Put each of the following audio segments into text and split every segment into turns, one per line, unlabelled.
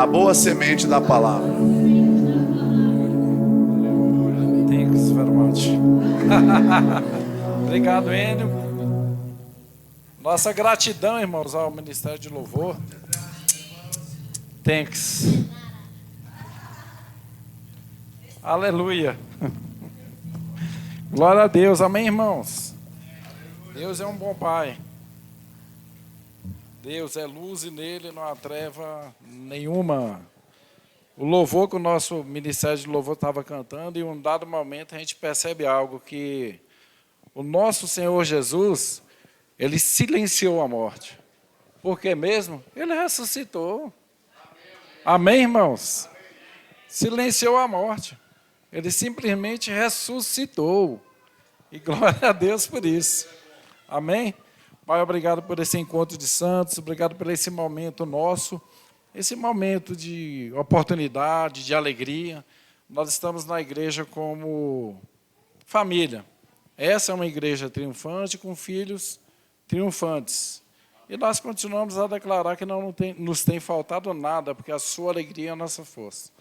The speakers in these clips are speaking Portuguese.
a boa semente da palavra.
Thanks very much. Obrigado, Enio. Nossa gratidão, irmãos, ao Ministério de Louvor. Thanks. Aleluia. Glória a Deus. Amém, irmãos? Deus é um bom Pai. Deus é luz e nele não há treva nenhuma. O louvor que o nosso Ministério de Louvor estava cantando, e em um dado momento a gente percebe algo, que o nosso Senhor Jesus, Ele silenciou a morte. Por quê mesmo? Ele ressuscitou. Amém, irmãos? Silenciou a morte. Ele simplesmente ressuscitou. E glória a Deus por isso. Amém? Pai, obrigado por esse encontro de santos, obrigado por esse momento nosso, esse momento de oportunidade, de alegria. Nós estamos na igreja como família. Essa é uma igreja triunfante, com filhos triunfantes. E nós continuamos a declarar que não nos tem faltado nada, porque a sua alegria é a nossa força.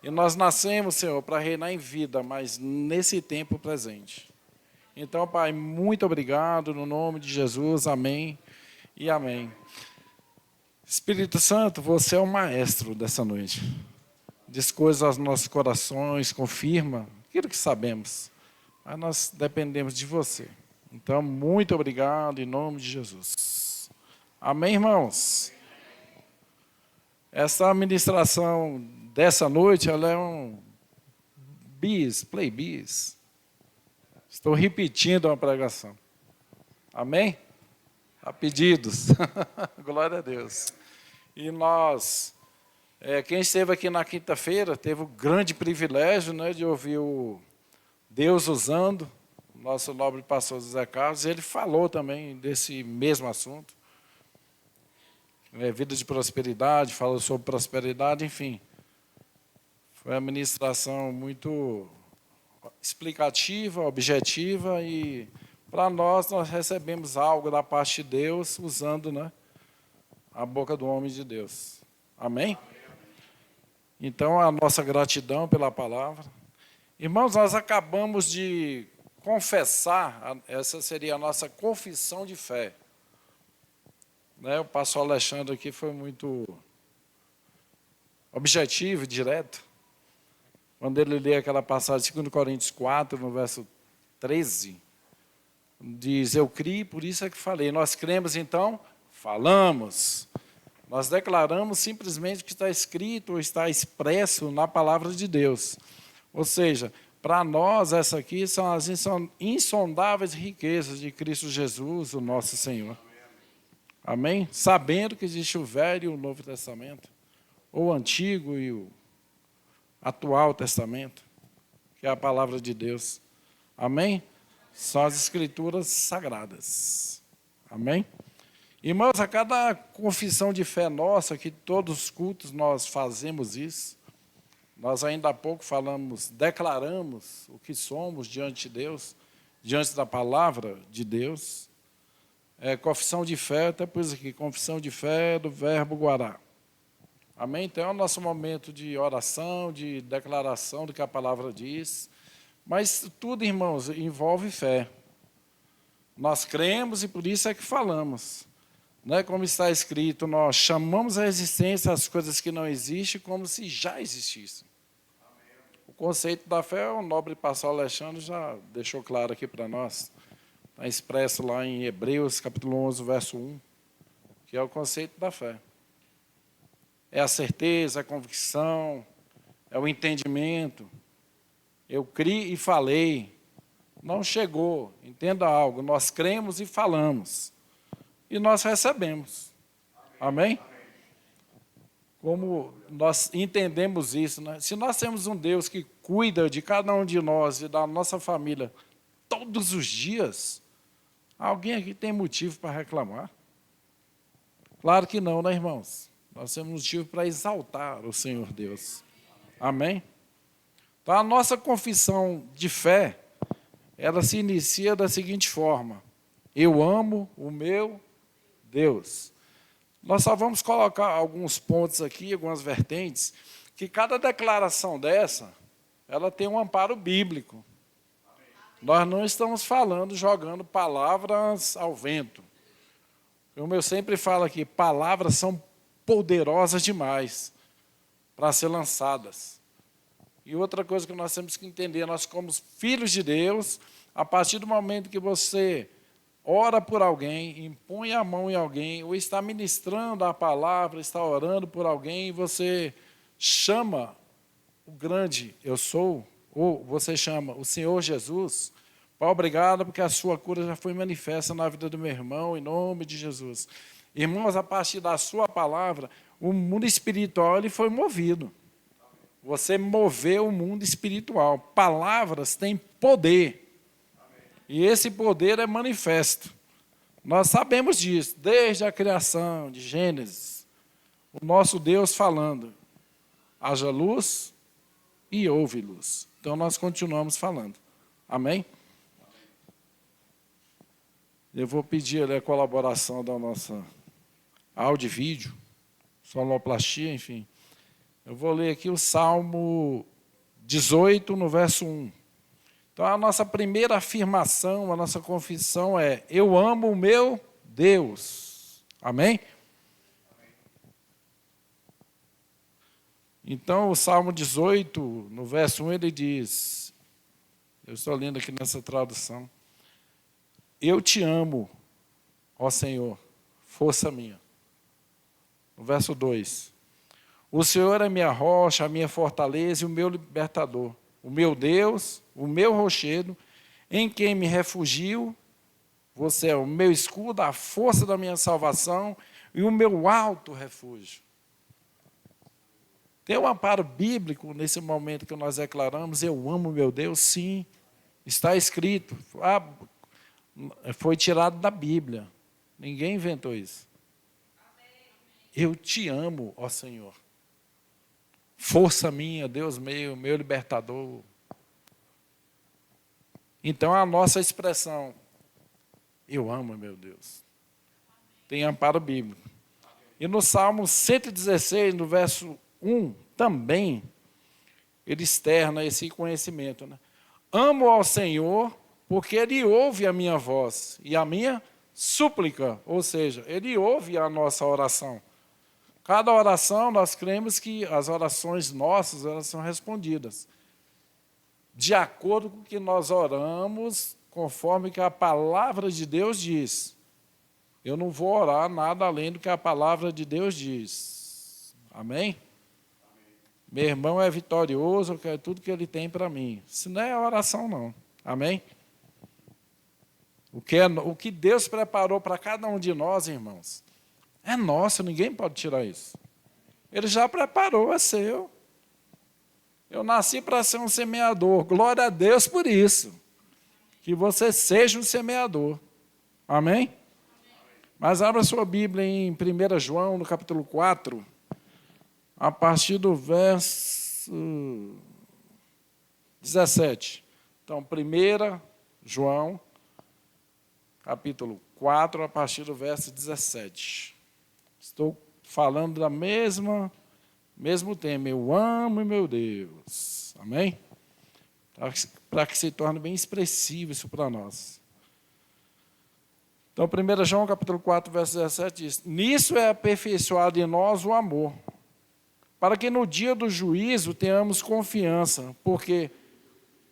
E nós nascemos, Senhor, para reinar em vida, mas nesse tempo presente. Então, Pai, muito obrigado, no nome de Jesus, amém e amém. Espírito Santo, você é o maestro dessa noite. Diz coisas aos nossos corações, confirma aquilo que sabemos. Mas nós dependemos de você. Então, muito obrigado, em nome de Jesus. Amém, irmãos? Essa ministração dessa noite, ela é um play bis. Estou repetindo uma pregação. Amém? A pedidos. Glória a Deus. E nós, quem esteve aqui na quinta-feira, teve o grande privilégio, né, de ouvir o Deus usando, o nosso nobre pastor José Carlos, e ele falou também desse mesmo assunto. Vida de prosperidade, falou sobre prosperidade, enfim. Foi uma ministração muito explicativa, objetiva, e para nós recebemos algo da parte de Deus usando, né, a boca do homem de Deus. Amém? Então, a nossa gratidão pela palavra. Irmãos, nós acabamos de confessar, essa seria a nossa confissão de fé. Né, o pastor Alexandre aqui foi muito objetivo, direto. Quando ele lê aquela passagem de 2 Coríntios 4, no verso 13, diz, eu criei, por isso é que falei. Nós cremos, então, falamos. Nós declaramos simplesmente o que está escrito ou está expresso na palavra de Deus. Ou seja, para nós, essa aqui são as insondáveis riquezas de Cristo Jesus, o nosso Senhor. Amém? Sabendo que existe o Velho e o Novo Testamento, ou o Antigo e o Atual Testamento, que é a palavra de Deus. Amém? São as escrituras sagradas. Amém? Irmãos, a cada confissão de fé nossa, que todos os cultos nós fazemos isso, nós ainda há pouco declaramos o que somos diante de Deus, diante da palavra de Deus. Confissão de fé, até pus aqui, confissão de fé do verbo guará. Amém? Então é o nosso momento de oração, de declaração do que a palavra diz. Mas tudo, irmãos, envolve fé. Nós cremos e por isso é que falamos. Não é como está escrito, nós chamamos a existência as coisas que não existem como se já existissem. O conceito da fé, o nobre pastor Alexandre já deixou claro aqui para nós. Está expresso lá em Hebreus, capítulo 11, verso 1, que é o conceito da fé. É a certeza, a convicção, é o entendimento. Eu criei e falei. Não chegou, entenda algo, nós cremos e falamos. E nós recebemos. Amém? Como nós entendemos isso, né? Se nós temos um Deus que cuida de cada um de nós e da nossa família todos os dias, alguém aqui tem motivo para reclamar? Claro que não, né, irmãos? Nós temos motivo para exaltar o Senhor Deus. Amém? Então, a nossa confissão de fé, ela se inicia da seguinte forma. Eu amo o meu Deus. Nós só vamos colocar alguns pontos aqui, algumas vertentes, que cada declaração dessa, ela tem um amparo bíblico. Nós não estamos falando, jogando palavras ao vento. Como eu sempre falo aqui, palavras são poderosas demais para ser lançadas. E outra coisa que nós temos que entender, nós como filhos de Deus, a partir do momento que você ora por alguém, impõe a mão em alguém, ou está ministrando a palavra, está orando por alguém, e você chama o grande eu sou, ou você chama o Senhor Jesus, Pai, obrigado porque a sua cura já foi manifesta na vida do meu irmão, em nome de Jesus. Irmãos, a partir da sua palavra, o mundo espiritual ele foi movido. Você moveu o mundo espiritual. Palavras têm poder. E esse poder é manifesto. Nós sabemos disso, desde a criação de Gênesis. O nosso Deus falando, haja luz e houve luz. Então, nós continuamos falando. Amém? Eu vou pedir ali a colaboração da nossa áudio e vídeo, sonoplastia, enfim. Eu vou ler aqui o Salmo 18, no verso 1. Então, a nossa primeira afirmação, a nossa confissão é: eu amo o meu Deus. Amém? Então, o Salmo 18, no verso 1, ele diz, eu estou lendo aqui nessa tradução, eu te amo, ó Senhor, força minha. No verso 2, o Senhor é minha rocha, a minha fortaleza e o meu libertador, o meu Deus, o meu rochedo, em quem me refugio, você é o meu escudo, a força da minha salvação e o meu alto refúgio. Tem um amparo bíblico nesse momento que nós declaramos, eu amo meu Deus, sim, está escrito, foi tirado da Bíblia, ninguém inventou isso. Eu te amo, ó Senhor, força minha, Deus meu libertador. Então, a nossa expressão, eu amo meu Deus, tem amparo bíblico. E no Salmo 116, no verso 1, também, ele externa esse conhecimento. Né? Amo ao Senhor, porque Ele ouve a minha voz e a minha súplica, ou seja, Ele ouve a nossa oração. Cada oração, nós cremos que as orações nossas, elas são respondidas. De acordo com o que nós oramos, conforme que a palavra de Deus diz. Eu não vou orar nada além do que a palavra de Deus diz. Amém? Meu irmão é vitorioso, eu quero tudo que ele tem para mim. Isso não é oração, não. Amém? O que Deus preparou para cada um de nós, irmãos, é nosso, ninguém pode tirar isso. Ele já preparou, é seu. Eu nasci para ser um semeador. Glória a Deus por isso. Que você seja um semeador. Amém? Mas abra sua Bíblia em 1 João, no capítulo 4, a partir do verso 17. Então, 1 João, capítulo 4, a partir do verso 17. Estou falando da mesmo tema. Eu amo meu Deus. Amém? Para que se torne bem expressivo isso para nós. Então, 1 João, capítulo 4, verso 17 diz: nisso é aperfeiçoado em nós o amor, para que no dia do juízo tenhamos confiança, porque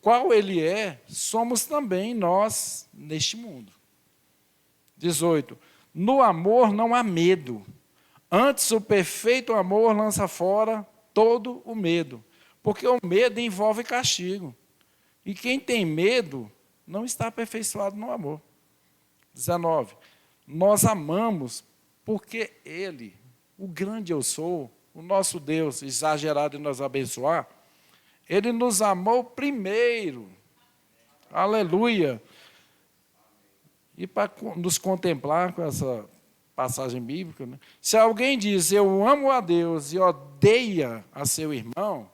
qual ele é, somos também nós neste mundo. 18. No amor não há medo, antes o perfeito amor lança fora todo o medo, porque o medo envolve castigo. E quem tem medo não está aperfeiçoado no amor. 19. Nós amamos porque Ele, o grande eu sou, o nosso Deus, exagerado em nos abençoar, Ele nos amou primeiro. Aleluia. E para nos contemplar com essa passagem bíblica, né? Se alguém diz, eu amo a Deus e odeia a seu irmão,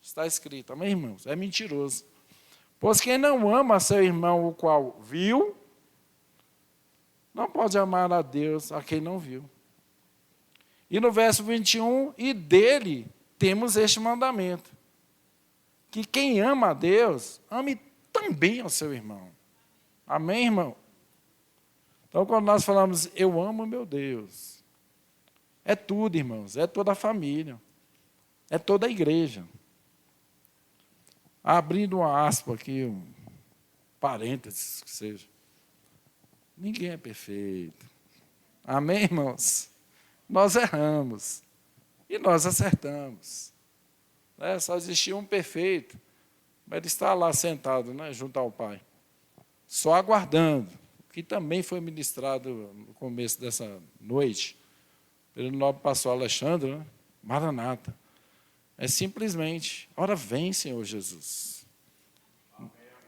está escrito, amém, irmãos? É mentiroso. Pois quem não ama a seu irmão, o qual viu, não pode amar a Deus a quem não viu. E no verso 21, e dele temos este mandamento, que quem ama a Deus, ame também ao seu irmão. Amém, irmão? Então, quando nós falamos, eu amo meu Deus, é tudo, irmãos, é toda a família, é toda a igreja. Abrindo uma aspa aqui, um parênteses, que seja. Ninguém é perfeito. Amém, irmãos? Nós erramos e nós acertamos. Só existia um perfeito, mas ele está lá sentado, junto ao Pai, só aguardando, que também foi ministrado no começo dessa noite, pelo nobre pastor Alexandre, Maranata. É simplesmente, ora vem, Senhor Jesus.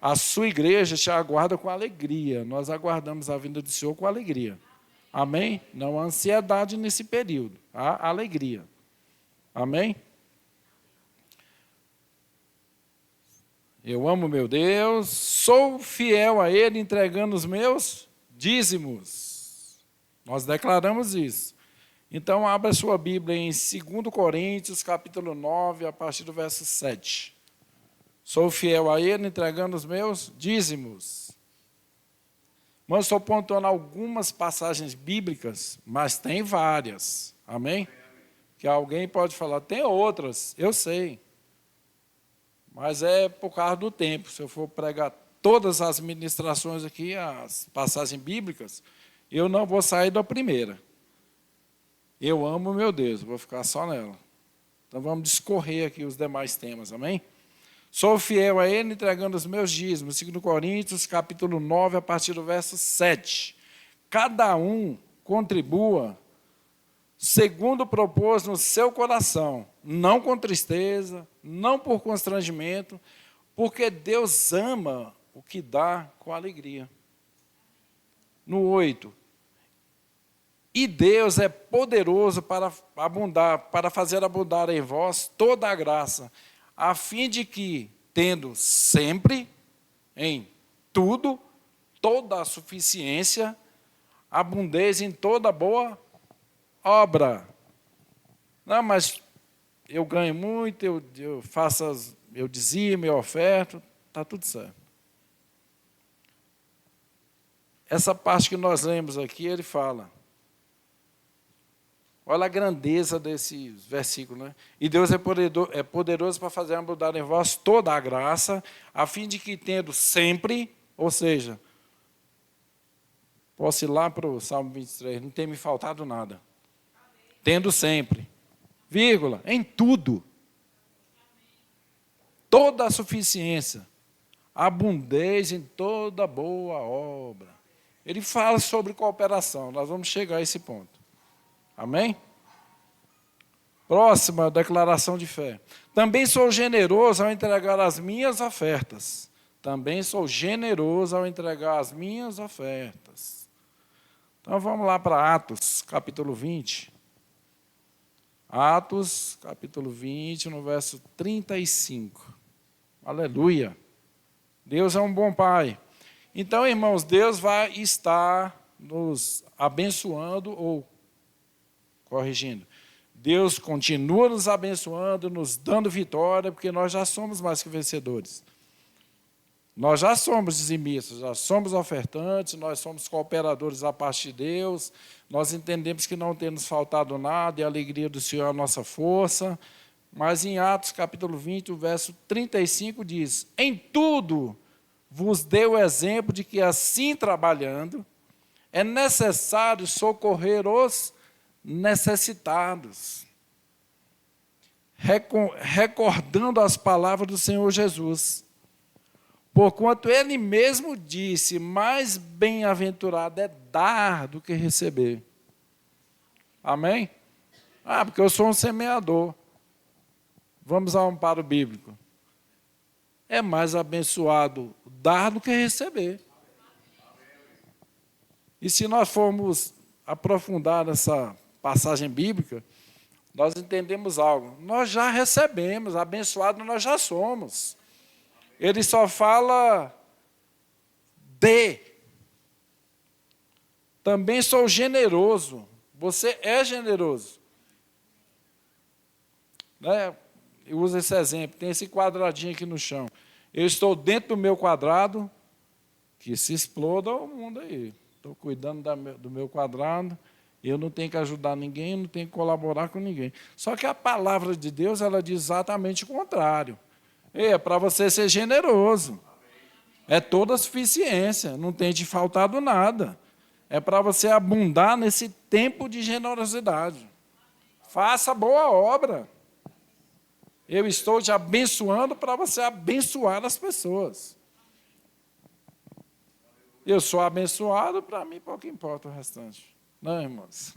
A sua igreja te aguarda com alegria. Nós aguardamos a vinda do Senhor com alegria. Amém? Não há ansiedade nesse período, há alegria. Amém? Eu amo meu Deus, sou fiel a Ele, entregando os meus dízimos. Nós declaramos isso. Então, abra sua Bíblia em 2 Coríntios, capítulo 9, a partir do verso 7. Sou fiel a Ele, entregando os meus dízimos. Mas estou pontuando algumas passagens bíblicas, mas tem várias. Amém? Que alguém pode falar, tem outras, eu sei. Mas é por causa do tempo. Se eu for pregar todas as ministrações aqui, as passagens bíblicas, eu não vou sair da primeira. Eu amo meu Deus, vou ficar só nela. Então vamos discorrer aqui os demais temas, amém? Sou fiel a Ele, entregando os meus dízimos. 2 Coríntios, capítulo 9, a partir do verso 7. Cada um contribua segundo propôs no seu coração, não com tristeza, não por constrangimento, porque Deus ama o que dá com alegria. No 8. E Deus é poderoso para fazer abundar em vós toda a graça, a fim de que, tendo sempre, em tudo, toda a suficiência, abundeis em toda boa obra. Não, mas eu ganho muito, eu faço, eu dizimo, eu oferto, está tudo certo. Essa parte que nós lemos aqui, ele fala, olha a grandeza desse versículo, E Deus é poderoso para fazer abundar em vós toda a graça, a fim de que, tendo sempre, ou seja, posso ir lá para o Salmo 23, não tem me faltado nada. Tendo sempre, vírgula, em tudo, toda a suficiência, abundez em toda boa obra. Ele fala sobre cooperação, nós vamos chegar a esse ponto. Amém? Próxima declaração de fé. Também sou generoso ao entregar as minhas ofertas. Também sou generoso ao entregar as minhas ofertas. Então vamos lá para Atos, capítulo 20. Atos, capítulo 20, no verso 35. Aleluia. Deus é um bom Pai. Então, irmãos, Deus vai estar nos abençoando ou corrigindo. Deus continua nos abençoando, nos dando vitória, porque nós já somos mais que vencedores. Nós já somos dizimistas, já somos ofertantes, nós somos cooperadores da parte de Deus, nós entendemos que não temos faltado nada e a alegria do Senhor é a nossa força. Mas em Atos capítulo 20, o verso 35 diz, em tudo vos deu o exemplo de que assim trabalhando é necessário socorrer os necessitados, recordando as palavras do Senhor Jesus. Porquanto ele mesmo disse, mais bem-aventurado é dar do que receber. Amém? Porque eu sou um semeador. Vamos ao amparo bíblico. É mais abençoado dar do que receber. E se nós formos aprofundar nessa passagem bíblica, nós entendemos algo. Nós já recebemos, abençoado nós já somos. Ele só fala de. Também sou generoso. Você é generoso. né? Eu uso esse exemplo, tem esse quadradinho aqui no chão. Eu estou dentro do meu quadrado, que se exploda o mundo aí. Estou cuidando do meu quadrado, eu não tenho que ajudar ninguém, não tenho que colaborar com ninguém. Só que a palavra de Deus, ela diz exatamente o contrário. É para você ser generoso. É toda a suficiência, não tem te faltado nada. É para você abundar nesse tempo de generosidade. Faça boa obra. Eu estou te abençoando para você abençoar as pessoas. Eu sou abençoado, para mim pouco importa o restante. Não, irmãos?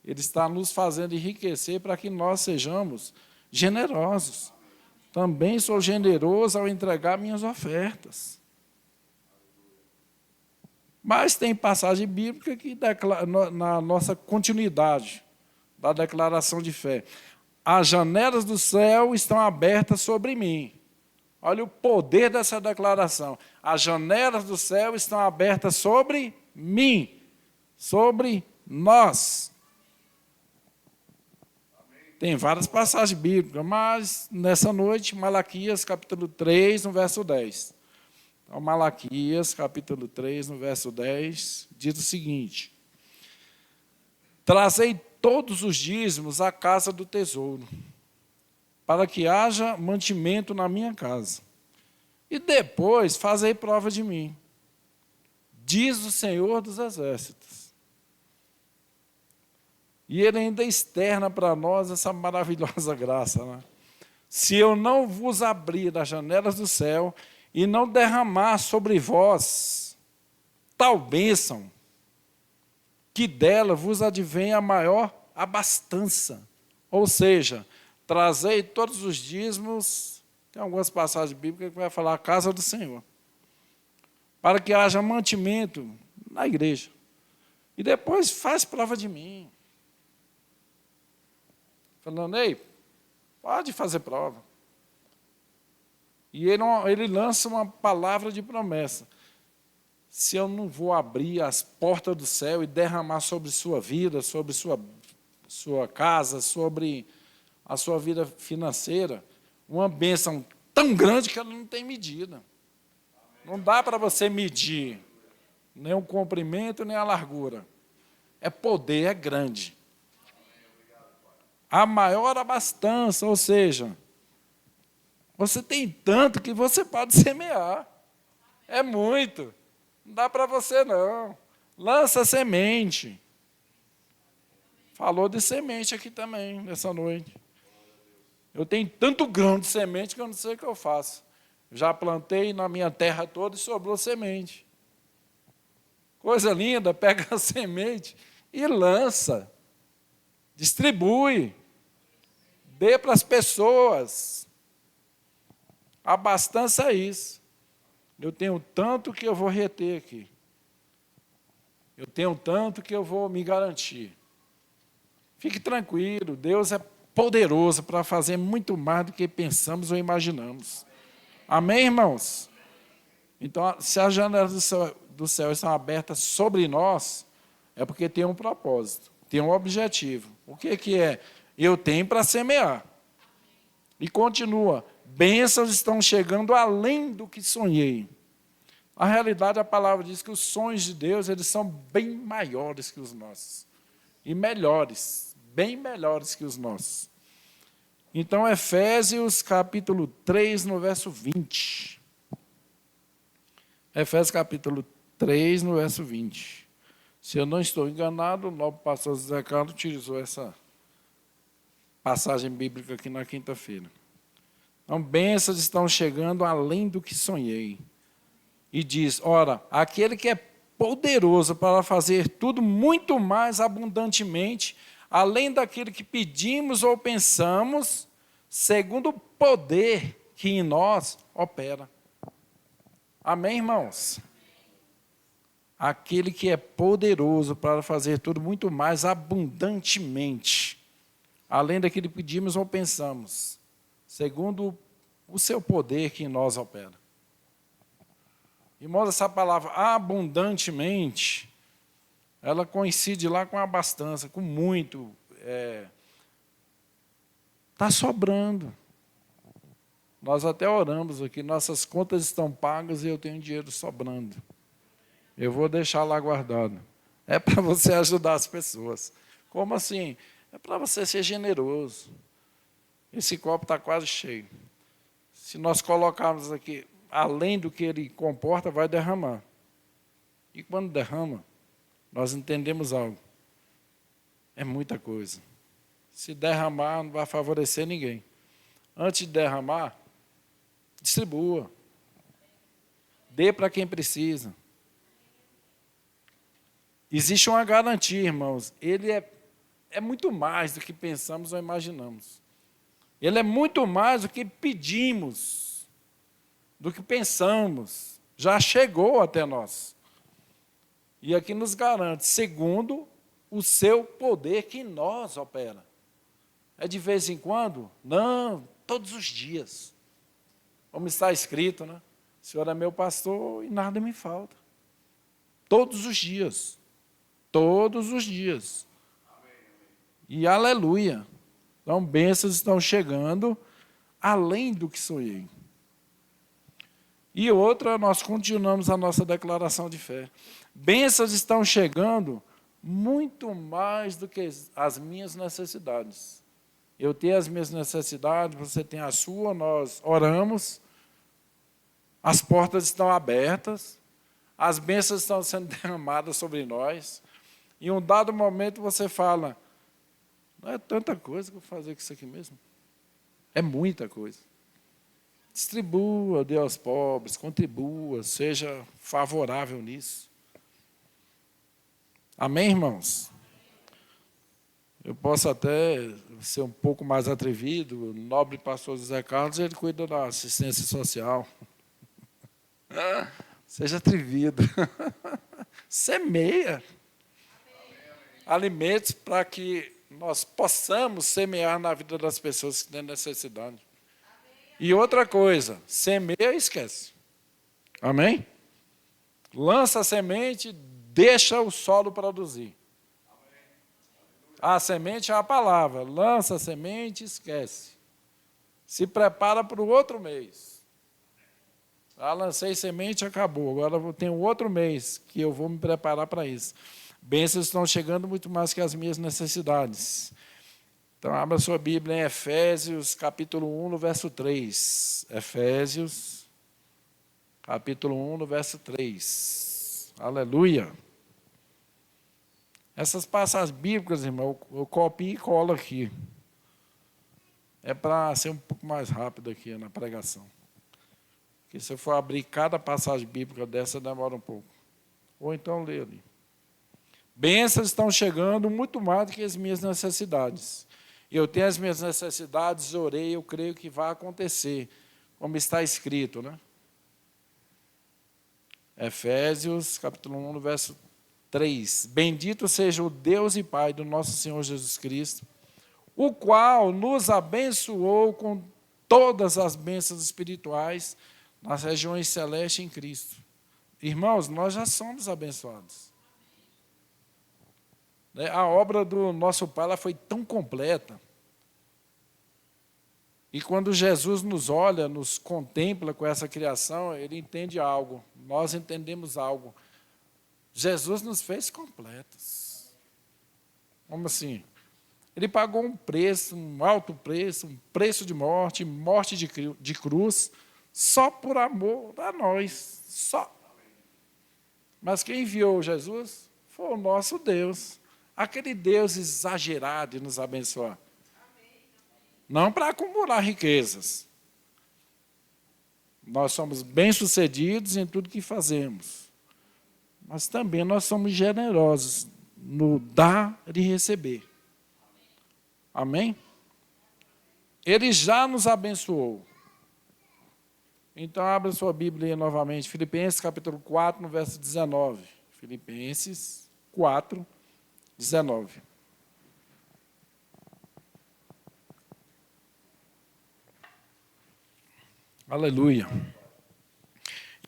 Ele está nos fazendo enriquecer para que nós sejamos generosos. Também sou generoso ao entregar minhas ofertas. Mas tem passagem bíblica que declara, na nossa continuidade da declaração de fé. As janelas do céu estão abertas sobre mim. Olha o poder dessa declaração. As janelas do céu estão abertas sobre mim, sobre nós. Tem várias passagens bíblicas, mas nessa noite, Malaquias, capítulo 3, no verso 10. Então, Malaquias, capítulo 3, no verso 10, diz o seguinte: trazei todos os dízimos à casa do tesouro, para que haja mantimento na minha casa. E depois fazei prova de mim, diz o Senhor dos Exércitos. E ele ainda externa para nós essa maravilhosa graça, né? Se eu não vos abrir as janelas do céu e não derramar sobre vós tal bênção, que dela vos advém a maior abastança. Ou seja, trazei todos os dízimos, tem algumas passagens bíblicas que vai falar a casa do Senhor, para que haja mantimento na igreja. E depois faz prova de mim. Falando, ei, pode fazer prova. E ele lança uma palavra de promessa. Se eu não vou abrir as portas do céu e derramar sobre sua vida, sobre sua casa, sobre a sua vida financeira, uma bênção tão grande que ela não tem medida. Não dá para você medir nem o comprimento, nem a largura. É poder, é grande. A maior abastança, ou seja, você tem tanto que você pode semear. É muito. Não dá para você, não. Lança semente. Falou de semente aqui também, nessa noite. Eu tenho tanto grão de semente que eu não sei o que eu faço. Já plantei na minha terra toda e sobrou semente. Coisa linda, pega a semente e lança. Distribui. Dê para as pessoas. Abastança é isso. Eu tenho tanto que eu vou reter aqui. Eu tenho tanto que eu vou me garantir. Fique tranquilo, Deus é poderoso para fazer muito mais do que pensamos ou imaginamos. Amém, irmãos? Então, se as janelas do céu estão abertas sobre nós, é porque tem um propósito, tem um objetivo. O que é? Eu tenho para semear. E continua, bênçãos estão chegando além do que sonhei. Na realidade, a palavra diz que os sonhos de Deus, eles são bem maiores que os nossos. E melhores, bem melhores que os nossos. Então, Efésios capítulo 3, no verso 20. Efésios capítulo 3, no verso 20. Se eu não estou enganado, o novo pastor Zé Carlos utilizou essa passagem bíblica aqui na quinta-feira. Então, bênçãos estão chegando além do que sonhei. E diz, ora, aquele que é poderoso para fazer tudo muito mais abundantemente, além daquilo que pedimos ou pensamos, segundo o poder que em nós opera. Amém, irmãos? Aquele que é poderoso para fazer tudo muito mais abundantemente, além daquilo que pedimos ou pensamos, segundo o seu poder que em nós opera. Irmãos, essa palavra abundantemente, ela coincide lá com a abastança, com muito. Está sobrando. Nós até oramos aqui, nossas contas estão pagas e eu tenho dinheiro sobrando. Eu vou deixar lá guardado. É para você ajudar as pessoas. Como assim? É para você ser generoso. Esse copo está quase cheio. Se nós colocarmos aqui, além do que ele comporta, vai derramar. E quando derrama, nós entendemos algo. É muita coisa. Se derramar, não vai favorecer ninguém. Antes de derramar, distribua. Dê para quem precisa. Existe uma garantia, irmãos. Ele é muito mais do que pensamos ou imaginamos. Ele é muito mais do que pedimos, do que pensamos. Já chegou até nós. E aqui nos garante, segundo o seu poder que em nós opera. É de vez em quando? Não, todos os dias. Como está escrito, né? O Senhor é meu pastor e nada me falta. Todos os dias. Todos os dias. E aleluia. Então, bênçãos estão chegando além do que sonhei. E outra, nós continuamos a nossa declaração de fé. Bênçãos estão chegando muito mais do que as minhas necessidades. Eu tenho as minhas necessidades, você tem a sua, nós oramos, as portas estão abertas, as bênçãos estão sendo derramadas sobre nós. Em um dado momento você fala, não é tanta coisa que eu vou fazer com isso aqui mesmo. É muita coisa. Distribua, dê aos pobres, contribua, seja favorável nisso. Amém, irmãos? Eu posso até ser um pouco mais atrevido, o nobre pastor José Carlos, ele cuida da assistência social. Seja atrevido. Semeia. Alimentos para que nós possamos semear na vida das pessoas que têm necessidade. E outra coisa, semeia e esquece. Amém? Lança a semente, deixa o solo produzir. A semente é a palavra. Lança a semente e esquece. Se prepara para o outro mês. Lancei semente, acabou. Agora eu tenho outro mês que eu vou me preparar para isso. Bênçãos estão chegando muito mais que as minhas necessidades. Então, abra sua Bíblia em Efésios, capítulo 1, no verso 3. Efésios, capítulo 1, no verso 3. Aleluia. Essas passagens bíblicas, irmão, eu copio e colo aqui. É para ser um pouco mais rápido aqui na pregação. Porque se eu for abrir cada passagem bíblica dessa, demora um pouco. Ou então lê ali. Bênçãos estão chegando muito mais do que as minhas necessidades. Eu tenho as minhas necessidades, orei, eu creio que vai acontecer, como está escrito, né? Efésios, capítulo 1, no verso 3. Bendito seja o Deus e Pai do nosso Senhor Jesus Cristo, o qual nos abençoou com todas as bênçãos espirituais nas regiões celestes em Cristo. Irmãos, nós já somos abençoados. A obra do nosso Pai ela foi tão completa. E quando Jesus nos olha, nos contempla com essa criação, ele entende algo. Nós entendemos algo. Jesus nos fez completos. Como assim? Ele pagou um preço, um alto preço, um preço de morte, morte de cruz, só por amor a nós. Só. Mas quem enviou Jesus foi o nosso Deus. Aquele Deus exagerado em nos abençoar. Não para acumular riquezas. Nós somos bem-sucedidos em tudo que fazemos. Mas também nós somos generosos no dar e receber. Amém? Ele já nos abençoou. Então, abra sua Bíblia novamente. Filipenses, capítulo 4, no verso 19. Filipenses 4, 19. Aleluia.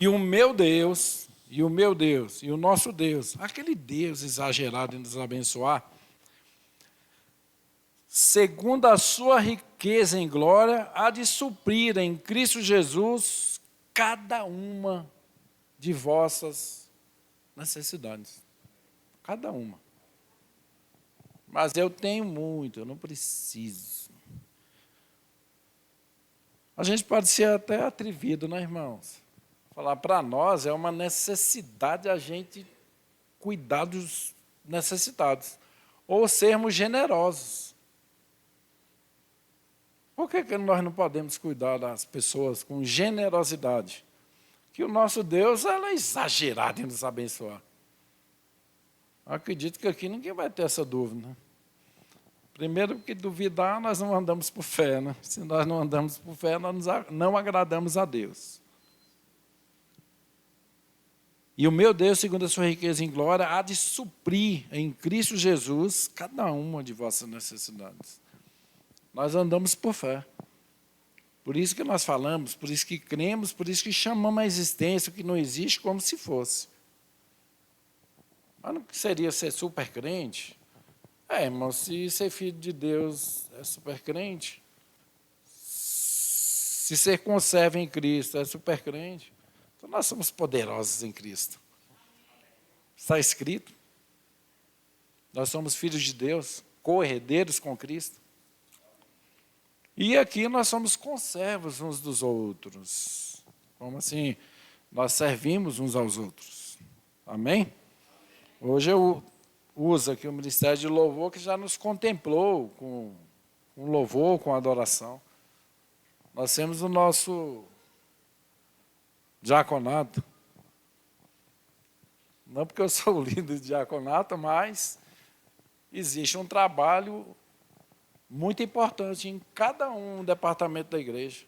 E o meu Deus, e o nosso Deus, aquele Deus exagerado em nos abençoar, segundo a sua riqueza em glória, há de suprir em Cristo Jesus cada uma de vossas necessidades. Cada uma. Mas eu tenho muito, eu não preciso. A gente pode ser até atrevido, né, irmãos? Falar para nós é uma necessidade a gente cuidar dos necessitados. Ou sermos generosos. Por que nós não podemos cuidar das pessoas com generosidade? Que o nosso Deus é exagerado em nos abençoar. Acredito que aqui ninguém vai ter essa dúvida. Né? Primeiro, porque duvidar, nós não andamos por fé. Né? Se nós não andamos por fé, nós não agradamos a Deus. E o meu Deus, segundo a sua riqueza em glória, há de suprir em Cristo Jesus cada uma de vossas necessidades. Nós andamos por fé. Por isso que nós falamos, por isso que cremos, por isso que chamamos a existência o que não existe como se fosse. Mas não seria ser super crente? Irmão, se ser filho de Deus é super crente, se ser conserva em Cristo é super crente, então nós somos poderosos em Cristo. Está escrito. Nós somos filhos de Deus, co-herdeiros com Cristo. E aqui nós somos conservos uns dos outros. Como assim? Nós servimos uns aos outros. Amém? Hoje eu uso aqui o Ministério de Louvor, que já nos contemplou com louvor, com adoração. Nós temos o nosso diaconato. Não porque eu sou o líder de diaconato, mas existe um trabalho muito importante em cada um departamento da igreja.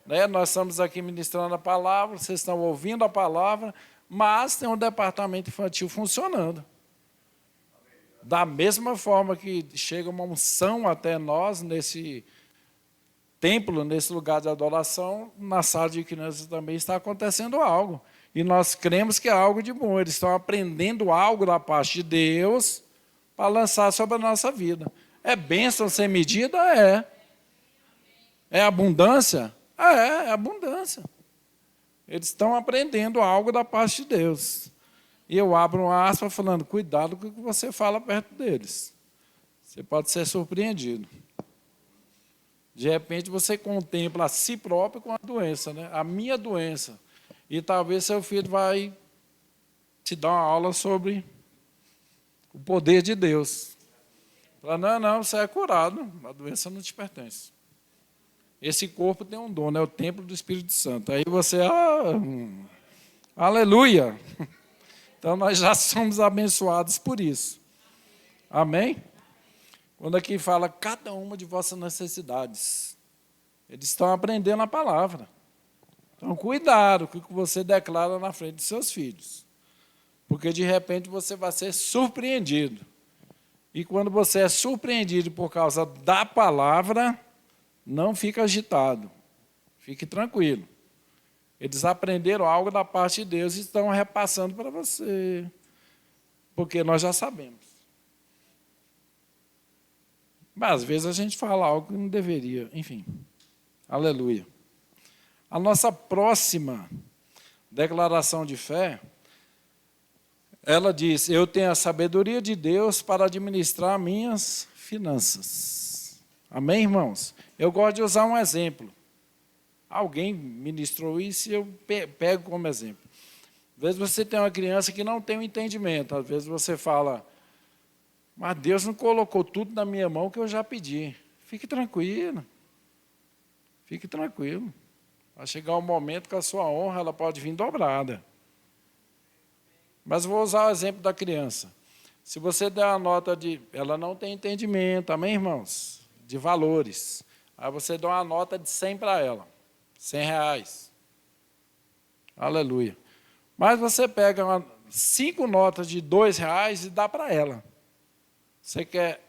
Né? Nós estamos aqui ministrando a palavra, vocês estão ouvindo a palavra, mas tem um departamento infantil funcionando. Da mesma forma que chega uma unção até nós nesse templo, nesse lugar de adoração, na sala de crianças também está acontecendo algo. E nós cremos que é algo de bom. Eles estão aprendendo algo da parte de Deus para lançar sobre a nossa vida. É bênção sem medida? É. É abundância? É abundância. Eles estão aprendendo algo da parte de Deus. E eu abro uma aspa falando, cuidado com o que você fala perto deles. Você pode ser surpreendido. De repente você contempla a si próprio com a doença, né? A minha doença. E talvez seu filho vai te dar uma aula sobre o poder de Deus. Fala, não, você é curado, a doença não te pertence. Esse corpo tem um dom, é o templo do Espírito Santo. Aí você, aleluia! Então nós já somos abençoados por isso. Amém? Quando aqui fala cada uma de vossas necessidades, eles estão aprendendo a palavra. Então, cuidado com o que você declara na frente de seus filhos. Porque, de repente, você vai ser surpreendido. E quando você é surpreendido por causa da palavra, não fica agitado. Fique tranquilo. Eles aprenderam algo da parte de Deus e estão repassando para você. Porque nós já sabemos. Mas, às vezes, a gente fala algo que não deveria. Enfim. Aleluia. A nossa próxima declaração de fé, ela diz, eu tenho a sabedoria de Deus para administrar minhas finanças. Amém, irmãos? Eu gosto de usar um exemplo. Alguém ministrou isso e eu pego como exemplo. Às vezes você tem uma criança que não tem um entendimento. Às vezes você fala, mas Deus não colocou tudo na minha mão que eu já pedi. Fique tranquilo. Fique tranquilo. Vai chegar um momento que a sua honra ela pode vir dobrada. Mas vou usar o exemplo da criança. Se você der uma nota de... Ela não tem entendimento, amém, irmãos? De valores. Aí você dá uma nota de 100 para ela. R$100. Aleluia. Mas você pega 5 notas de R$2 e dá para ela. Você quer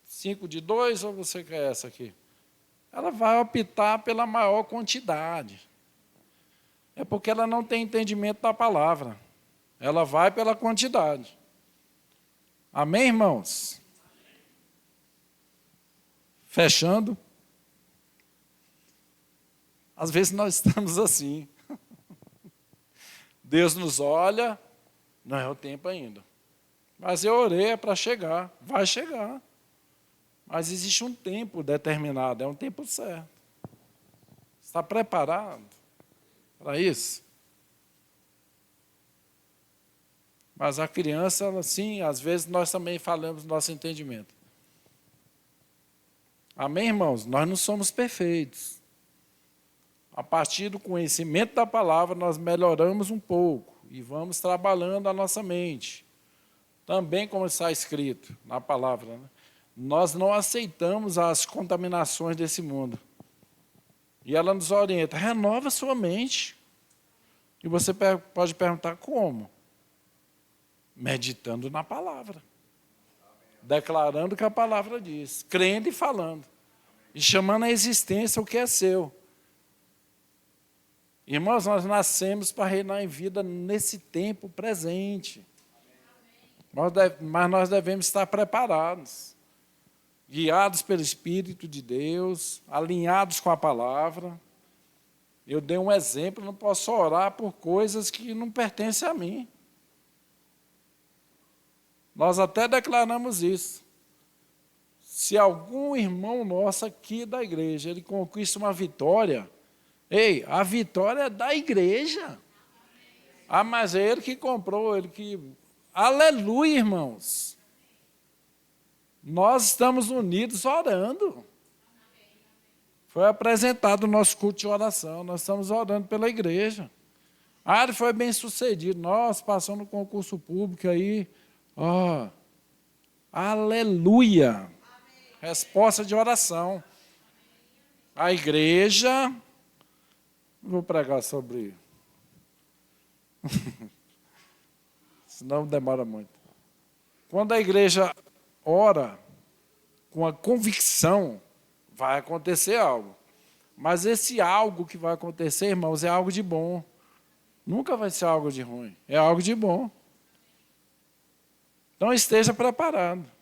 5 de 2 ou você quer essa aqui? Ela vai optar pela maior quantidade. É porque ela não tem entendimento da palavra. Ela vai pela quantidade. Amém, irmãos? Fechando. Às vezes nós estamos assim. Deus nos olha, não é o tempo ainda. Mas eu orei é para chegar, vai chegar. Mas existe um tempo determinado, é um tempo certo. Está preparado para isso? Mas a criança, assim, às vezes nós também falamos do nosso entendimento. Amém, irmãos? Nós não somos perfeitos. A partir do conhecimento da palavra, nós melhoramos um pouco e vamos trabalhando a nossa mente. Também, como está escrito na palavra, né? Nós não aceitamos as contaminações desse mundo. E ela nos orienta, renova sua mente. E você pode perguntar como? Meditando na palavra. Declarando o que a palavra diz. Crendo e falando. E chamando à existência o que é seu. Irmãos, nós nascemos para reinar em vida nesse tempo presente. Mas nós devemos estar preparados. Guiados pelo Espírito de Deus, alinhados com a palavra. Eu dei um exemplo, não posso orar por coisas que não pertencem a mim. Nós até declaramos isso. Se algum irmão nosso aqui da igreja, ele conquista uma vitória, ei, a vitória é da igreja. Ah, mas é ele que comprou, ele que... Aleluia, irmãos. Nós estamos unidos orando. Foi apresentado o nosso culto de oração, nós estamos orando pela igreja. Ah, ele foi bem sucedido, nós passamos no concurso público aí, ó, aleluia. Resposta de oração. A igreja, não vou pregar sobre, senão demora muito. Quando a igreja ora com a convicção, vai acontecer algo. Mas esse algo que vai acontecer, irmãos, é algo de bom. Nunca vai ser algo de ruim, é algo de bom. Então esteja preparado.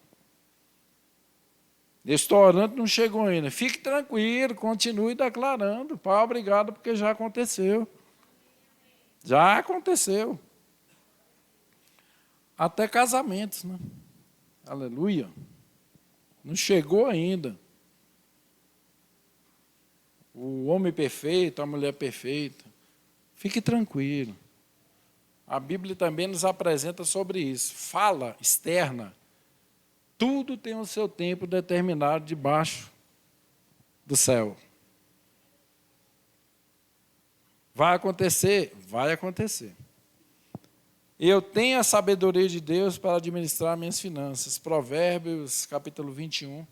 Estou orando, não chegou ainda. Fique tranquilo, continue declarando. Pai, obrigado, porque já aconteceu. Já aconteceu. Até casamentos, né? Aleluia. Não chegou ainda. O homem perfeito, a mulher perfeita. Fique tranquilo. A Bíblia também nos apresenta sobre isso. Fala externa. Tudo tem o seu tempo determinado debaixo do céu. Vai acontecer? Vai acontecer. Eu tenho a sabedoria de Deus para administrar minhas finanças. Provérbios, capítulo 21.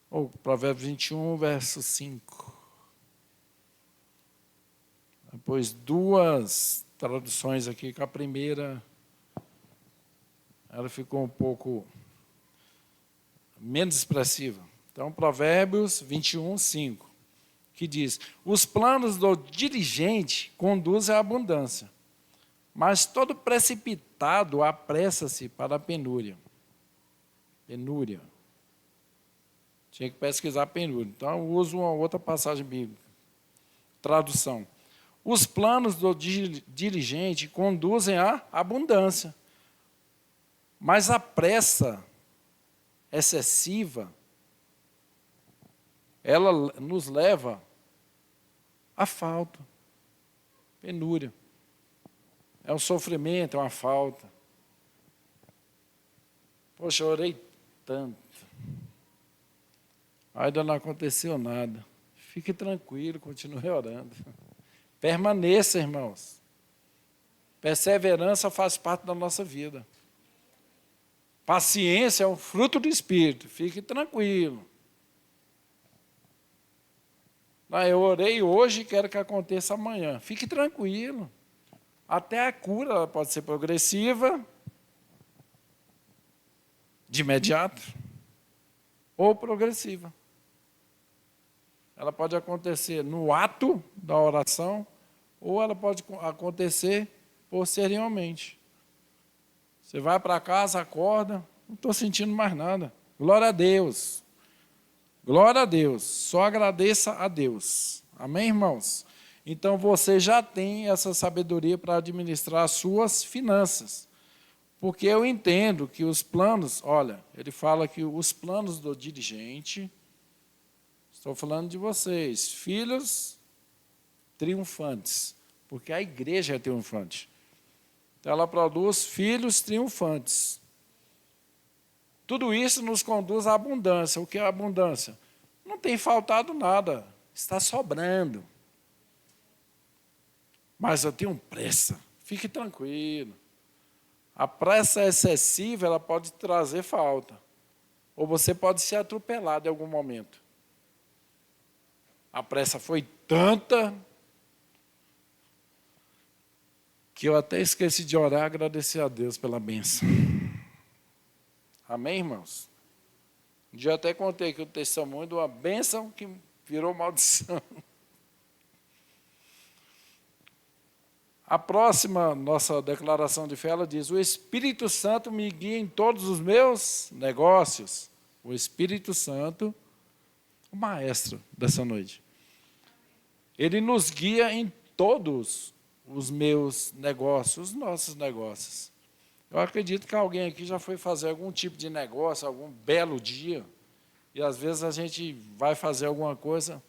Ou Provérbios 21, verso 5. Depois, duas traduções aqui, que a primeira, ela ficou um pouco menos expressiva. Então, Provérbios 21, 5, que diz, os planos do diligente conduzem à abundância, mas todo precipitado apressa-se para a penúria. Penúria. Tinha que pesquisar penúria. Então, eu uso uma outra passagem bíblica. Tradução. Os planos do diligente conduzem à abundância, mas a pressa excessiva, ela nos leva à falta, penúria. É um sofrimento, é uma falta. Poxa, eu orei tanto. Ainda não aconteceu nada. Fique tranquilo, continue orando. Permaneça, irmãos. Perseverança faz parte da nossa vida. Paciência é um fruto do Espírito. Fique tranquilo. Eu orei hoje e quero que aconteça amanhã. Fique tranquilo. Até a cura ela pode ser progressiva, de imediato, ou progressiva. Ela pode acontecer no ato da oração, ou ela pode acontecer posteriormente. Você vai para casa, acorda, não estou sentindo mais nada. Glória a Deus. Glória a Deus. Só agradeça a Deus. Amém, irmãos? Então, você já tem essa sabedoria para administrar as suas finanças. Porque eu entendo que os planos, olha, ele fala que os planos do dirigente, estou falando de vocês, filhos triunfantes, porque a igreja é triunfante. Então, ela produz filhos triunfantes. Tudo isso nos conduz à abundância. O que é a abundância? Não tem faltado nada, está sobrando. Mas eu tenho pressa, fique tranquilo. A pressa excessiva, ela pode trazer falta. Ou você pode ser atropelado em algum momento. A pressa foi tanta que eu até esqueci de orar e agradecer a Deus pela bênção. Amém, irmãos? Um dia eu até contei que o testemunho de uma bênção que virou maldição. A próxima nossa declaração de fé, ela diz: o Espírito Santo me guia em todos os meus negócios. O Espírito Santo, o maestro dessa noite. Ele nos guia em todos os meus negócios, os nossos negócios. Eu acredito que alguém aqui já foi fazer algum tipo de negócio, algum belo dia, e às vezes a gente vai fazer alguma coisa,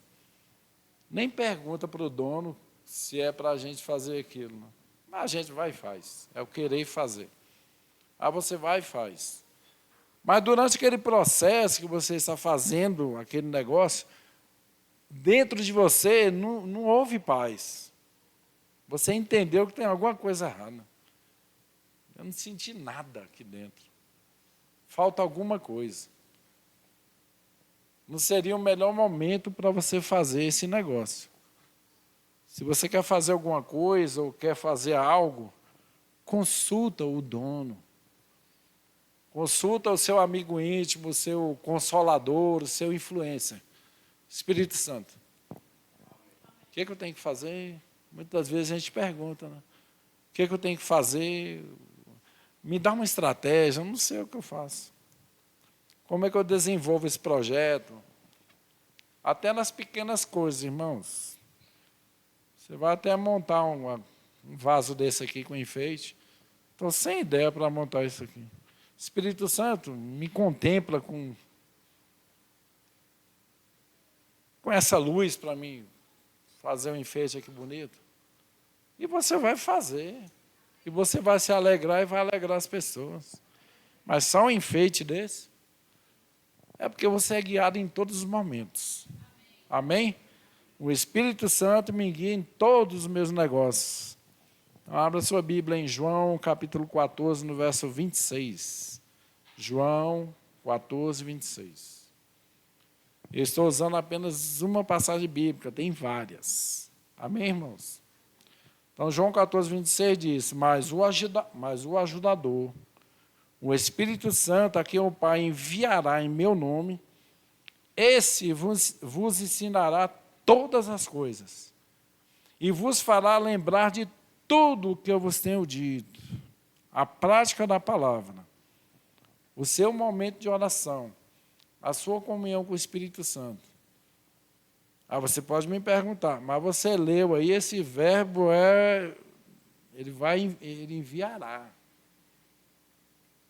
nem pergunta para o dono se é para a gente fazer aquilo. Mas a gente vai e faz, é o querer fazer. Aí você vai e faz. Mas durante aquele processo que você está fazendo aquele negócio, dentro de você não houve paz. Você entendeu que tem alguma coisa errada. Eu não senti nada aqui dentro. Falta alguma coisa. Não seria o melhor momento para você fazer esse negócio. Se você quer fazer alguma coisa ou quer fazer algo, consulta o dono. Consulta o seu amigo íntimo, o seu consolador, o seu influencer. Espírito Santo. O que eu tenho que fazer? Muitas vezes a gente pergunta, né? O que eu tenho que fazer? Me dá uma estratégia, eu não sei o que eu faço. Como é que eu desenvolvo esse projeto? Até nas pequenas coisas, irmãos. Você vai até montar um vaso desse aqui com enfeite. Estou sem ideia para montar isso aqui. Espírito Santo, me contempla com essa luz para mim fazer um enfeite aqui bonito. E você vai fazer. E você vai se alegrar e vai alegrar as pessoas. Mas só um enfeite desse é porque você é guiado em todos os momentos. Amém? O Espírito Santo me guia em todos os meus negócios. Então, abra sua Bíblia em João, capítulo 14, no verso 26. João 14, 26. Eu estou usando apenas uma passagem bíblica, tem várias. Amém, irmãos? Então, João 14, 26 diz: mas o ajudador, o Espírito Santo, a quem o Pai enviará em meu nome, esse vos ensinará todas as coisas, e vos fará lembrar de tudo o que eu vos tenho dito. A prática da palavra, o seu momento de oração, a sua comunhão com o Espírito Santo. Você pode me perguntar, mas você leu aí, esse verbo ele enviará.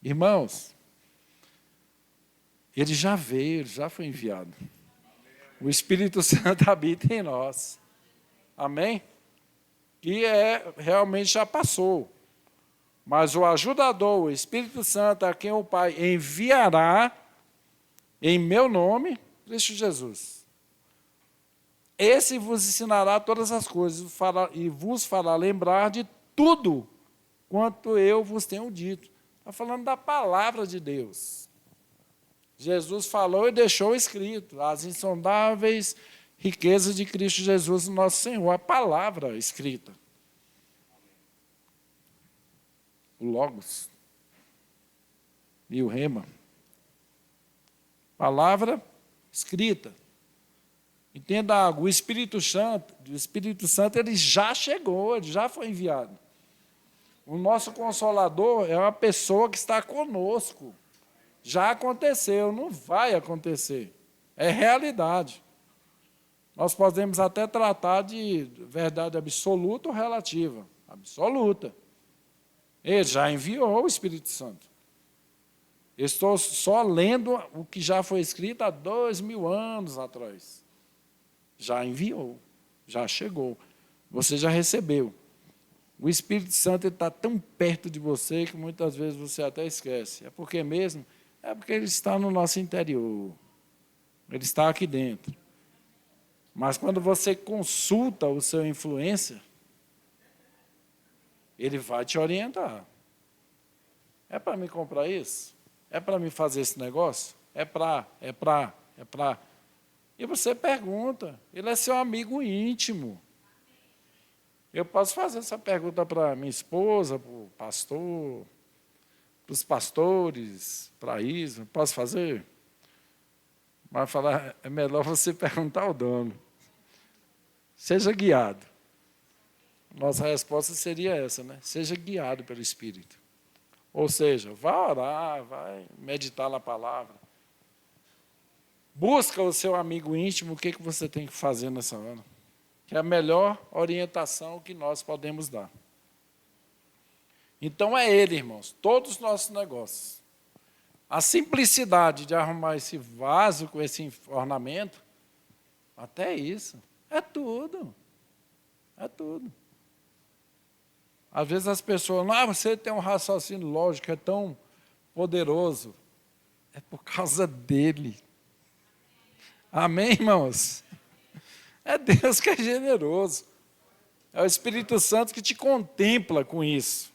Irmãos, ele já veio, ele já foi enviado. O Espírito Santo habita em nós. Amém? E realmente já passou. Mas o ajudador, o Espírito Santo, a quem o Pai enviará em meu nome, Cristo Jesus. Esse vos ensinará todas as coisas e vos fará lembrar de tudo quanto eu vos tenho dito. Está falando da palavra de Deus. Jesus falou e deixou escrito as insondáveis riquezas de Cristo Jesus, nosso Senhor, a palavra escrita. O Logos e o Rema. Palavra escrita. Entenda algo, o Espírito Santo ele já chegou, ele já foi enviado. O nosso Consolador é uma pessoa que está conosco. Já aconteceu, não vai acontecer. é realidade. Nós podemos até tratar de verdade absoluta ou relativa. Absoluta. Ele já enviou o Espírito Santo. Eu estou só lendo o que já foi escrito há 2000 anos atrás. Já enviou, já chegou. Você já recebeu. O Espírito Santo está tão perto de você que muitas vezes você até esquece. É porque mesmo? É porque ele está no nosso interior. Ele está aqui dentro. Mas quando você consulta o seu influencer, ele vai te orientar. É para me comprar isso? É para me fazer esse negócio? É para. E você pergunta. Ele é seu amigo íntimo. Eu posso fazer essa pergunta para minha esposa, para o pastor, para os pastores, para a Isa. Posso fazer? Mas falar, é melhor você perguntar ao dono. Seja guiado. Nossa resposta seria essa, né? Seja guiado pelo Espírito. Ou seja, vai orar, vai meditar na palavra. Busca o seu amigo íntimo, o que você tem que fazer nessa hora. Que é a melhor orientação que nós podemos dar. Então é ele, irmãos, todos os nossos negócios. A simplicidade de arrumar esse vaso com esse ornamento, até isso, é tudo. É tudo. Às vezes as pessoas, você tem um raciocínio lógico, é tão poderoso. É por causa dele. Amém, irmãos? É Deus que é generoso. É o Espírito Santo que te contempla com isso.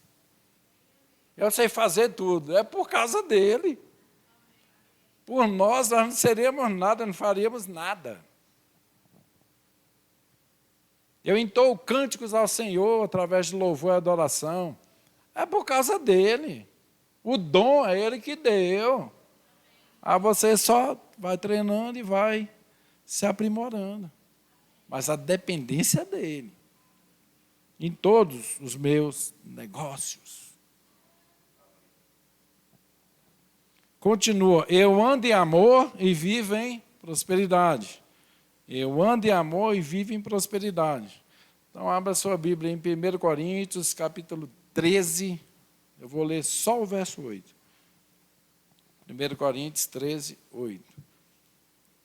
Eu sei fazer tudo. É por causa dele. Por nós não seríamos nada, não faríamos nada. Eu entoo cânticos ao Senhor através de louvor e adoração. É por causa dele. O dom é ele que deu. Aí você só vai treinando e vai se aprimorando. Mas a dependência é dele. Em todos os meus negócios. Continua. Eu ando em amor e vivo em prosperidade. Eu ando em amor e vivo em prosperidade. Então, abra sua Bíblia em 1 Coríntios, capítulo 13. Eu vou ler só o verso 8. 1 Coríntios 13, 8.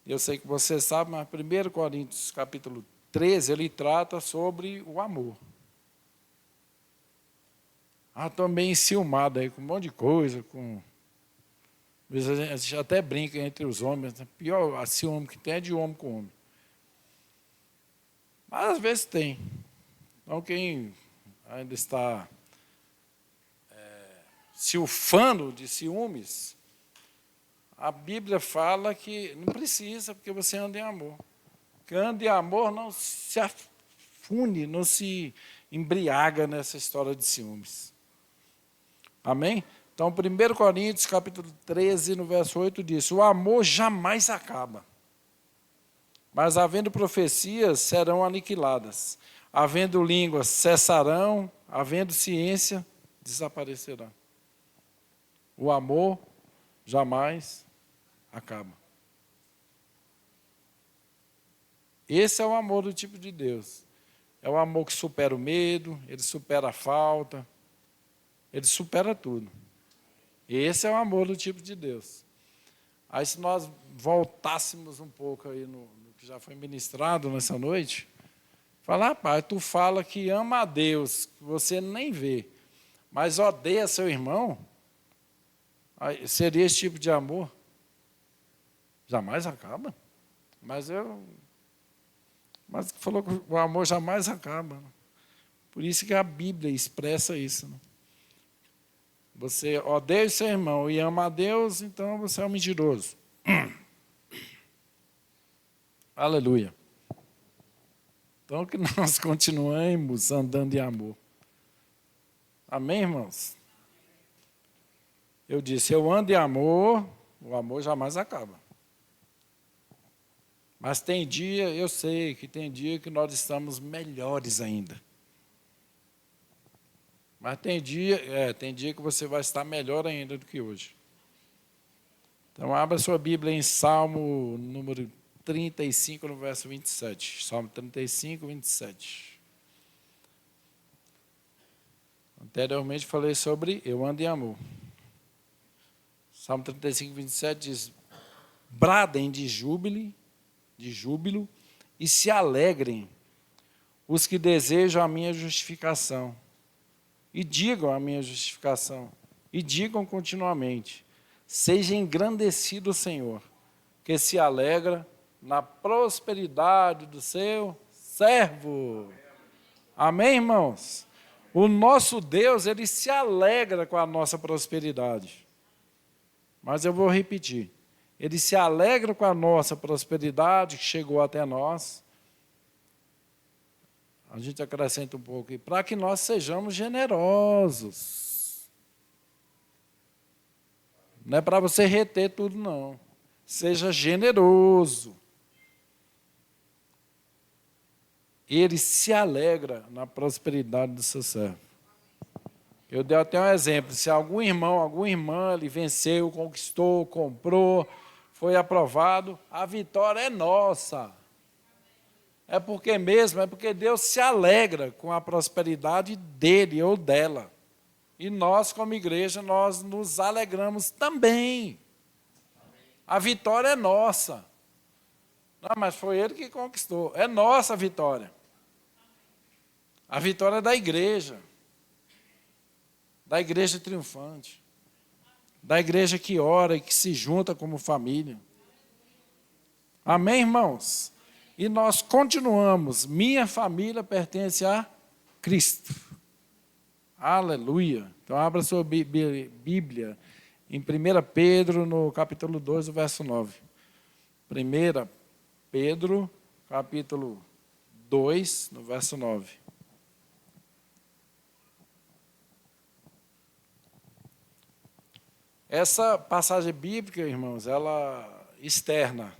Eu sei que você sabe, mas 1 Coríntios, capítulo 13, ele trata sobre o amor. Estou meio enciumado aí com um monte de coisa, a gente até brinca entre os homens, né? Pior ciúme que tem é de homem com homem. Mas às vezes tem. Então quem ainda está se ufando de ciúmes, a Bíblia fala que não precisa, porque você anda em amor. Porque anda em amor não se afunde, não se embriaga nessa história de ciúmes. Amém? Então, 1 Coríntios, capítulo 13, no verso 8, diz: o amor jamais acaba. Mas, havendo profecias, serão aniquiladas. Havendo línguas, cessarão. Havendo ciência, desaparecerá. O amor jamais acaba. Esse é o amor do tipo de Deus. É o amor que supera o medo, ele supera a falta, ele supera tudo. Esse é o amor do tipo de Deus. Aí, se nós voltássemos um pouco aí no que já foi ministrado nessa noite, falar, rapaz, tu fala que ama a Deus, que você nem vê, mas odeia seu irmão, aí, seria esse tipo de amor? Jamais acaba. Mas falou que o amor jamais acaba. Por isso que a Bíblia expressa isso. Né? Você odeia o seu irmão e ama a Deus, então você é um mentiroso. Aleluia. Então que nós continuemos andando em amor. Amém, irmãos? Eu disse, eu ando em amor, o amor jamais acaba. Mas tem dia, eu sei que tem dia que nós estamos melhores ainda. Mas tem dia que você vai estar melhor ainda do que hoje. Então, abra sua Bíblia em Salmo número 35, no verso 27. Salmo 35, 27. Anteriormente falei sobre eu ando em amor. Salmo 35, 27 diz: bradem de júbilo e se alegrem os que desejam a minha justificação. E digam a minha justificação. E digam continuamente: seja engrandecido o Senhor, que se alegra na prosperidade do seu servo. Amém, irmãos? O nosso Deus, ele se alegra com a nossa prosperidade. Mas eu vou repetir. Ele se alegra com a nossa prosperidade que chegou até nós. A gente acrescenta um pouco aí, para que nós sejamos generosos. Não é para você reter tudo, não. Seja generoso. Ele se alegra na prosperidade do seu servo. Eu dei até um exemplo. Se algum irmão, alguma irmã, ele venceu, conquistou, comprou, foi aprovado, a vitória é nossa. É porque Deus se alegra com a prosperidade dele ou dela. E nós, como igreja, nós nos alegramos também. A vitória é nossa. Não, mas foi ele que conquistou. É nossa a vitória. A vitória é da igreja. Da igreja triunfante. Da igreja que ora e que se junta como família. Amém, irmãos? E nós continuamos. Minha família pertence a Cristo. Aleluia. Então, abra sua Bíblia em 1 Pedro, no capítulo 2, o verso 9. 1 Pedro, capítulo 2, no verso 9. Essa passagem bíblica, irmãos, ela externa,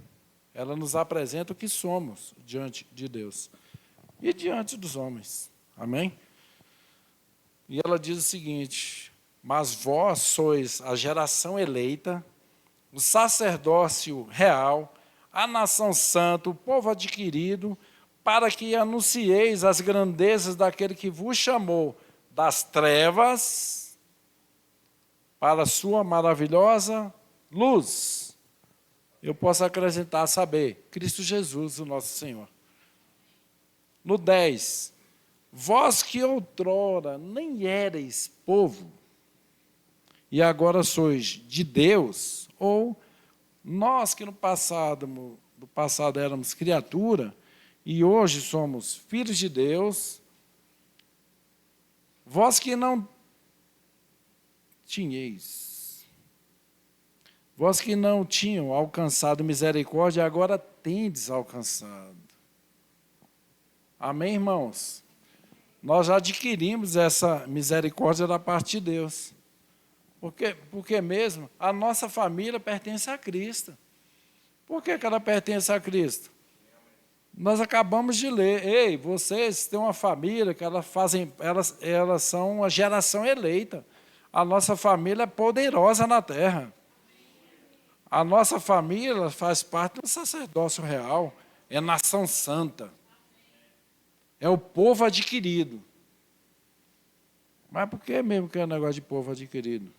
ela nos apresenta o que somos diante de Deus e diante dos homens. Amém? E ela diz o seguinte: mas vós sois a geração eleita, o sacerdócio real, a nação santa, o povo adquirido, para que anuncieis as grandezas daquele que vos chamou das trevas para a sua maravilhosa luz. Eu posso acrescentar, saber, Cristo Jesus, o nosso Senhor. No 10, vós que outrora nem éreis povo, e agora sois de Deus, ou nós que no passado éramos criatura, e hoje somos filhos de Deus, vós que não tinhais, vós que não tinham alcançado misericórdia, agora tendes alcançado. Amém, irmãos? Nós já adquirimos essa misericórdia da parte de Deus. Porque mesmo a nossa família pertence a Cristo. Por que ela pertence a Cristo? Nós acabamos de ler. Ei, vocês têm uma família que elas são uma geração eleita. A nossa família é poderosa na terra. A nossa família faz parte do sacerdócio real. É nação santa. É o povo adquirido. Mas por que mesmo que é um negócio de povo adquirido?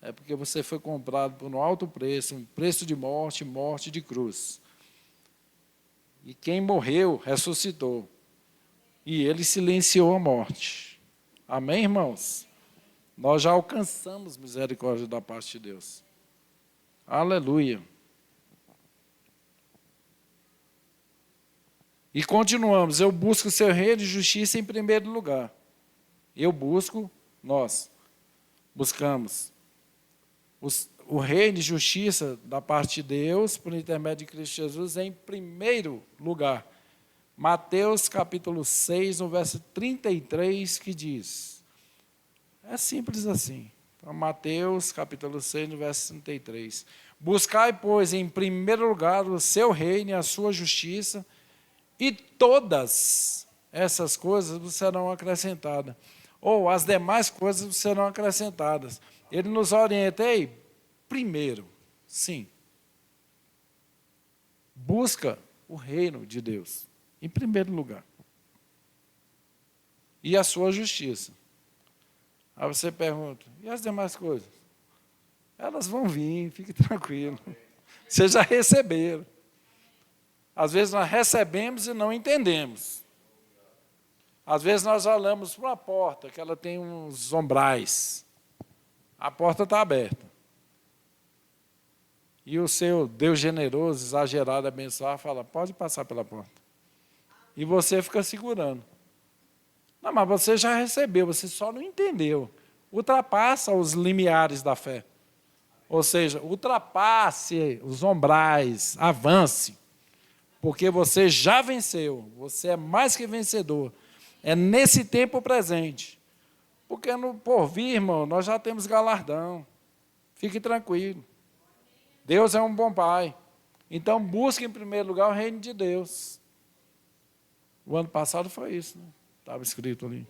É porque você foi comprado por um alto preço, um preço de morte, morte de cruz. E quem morreu, ressuscitou. E ele silenciou a morte. Amém, irmãos? Nós já alcançamos misericórdia da parte de Deus. Aleluia. E continuamos. Eu busco o seu reino de justiça em primeiro lugar. Nós buscamos o reino de justiça da parte de Deus, por intermédio de Cristo Jesus, em primeiro lugar. Mateus capítulo 6, no verso 33, que diz, é simples assim. Então, Mateus capítulo 6, no verso 33. Buscai, pois, em primeiro lugar o seu reino e a sua justiça, e todas essas coisas vos serão acrescentadas. Ou as demais coisas vos serão acrescentadas. Ele nos orienta, primeiro, sim, busca o reino de Deus, em primeiro lugar. E a sua justiça. Aí você pergunta, e as demais coisas? Elas vão vir, fique tranquilo. Vocês já receberam. Às vezes nós recebemos e não entendemos. Às vezes nós olhamos para uma porta, que ela tem uns ombrais. A porta está aberta. E o seu Deus generoso, exagerado, abençoado, fala, pode passar pela porta. E você fica segurando. Não, mas você já recebeu, você só não entendeu. Ultrapassa os limiares da fé. Ou seja, ultrapasse os ombrais, avance. Porque você já venceu, você é mais que vencedor. É nesse tempo presente. Porque no porvir, irmão, nós já temos galardão. Fique tranquilo. Deus é um bom Pai. Então, busque em primeiro lugar o reino de Deus. O ano passado foi isso, né? Estava escrito ali.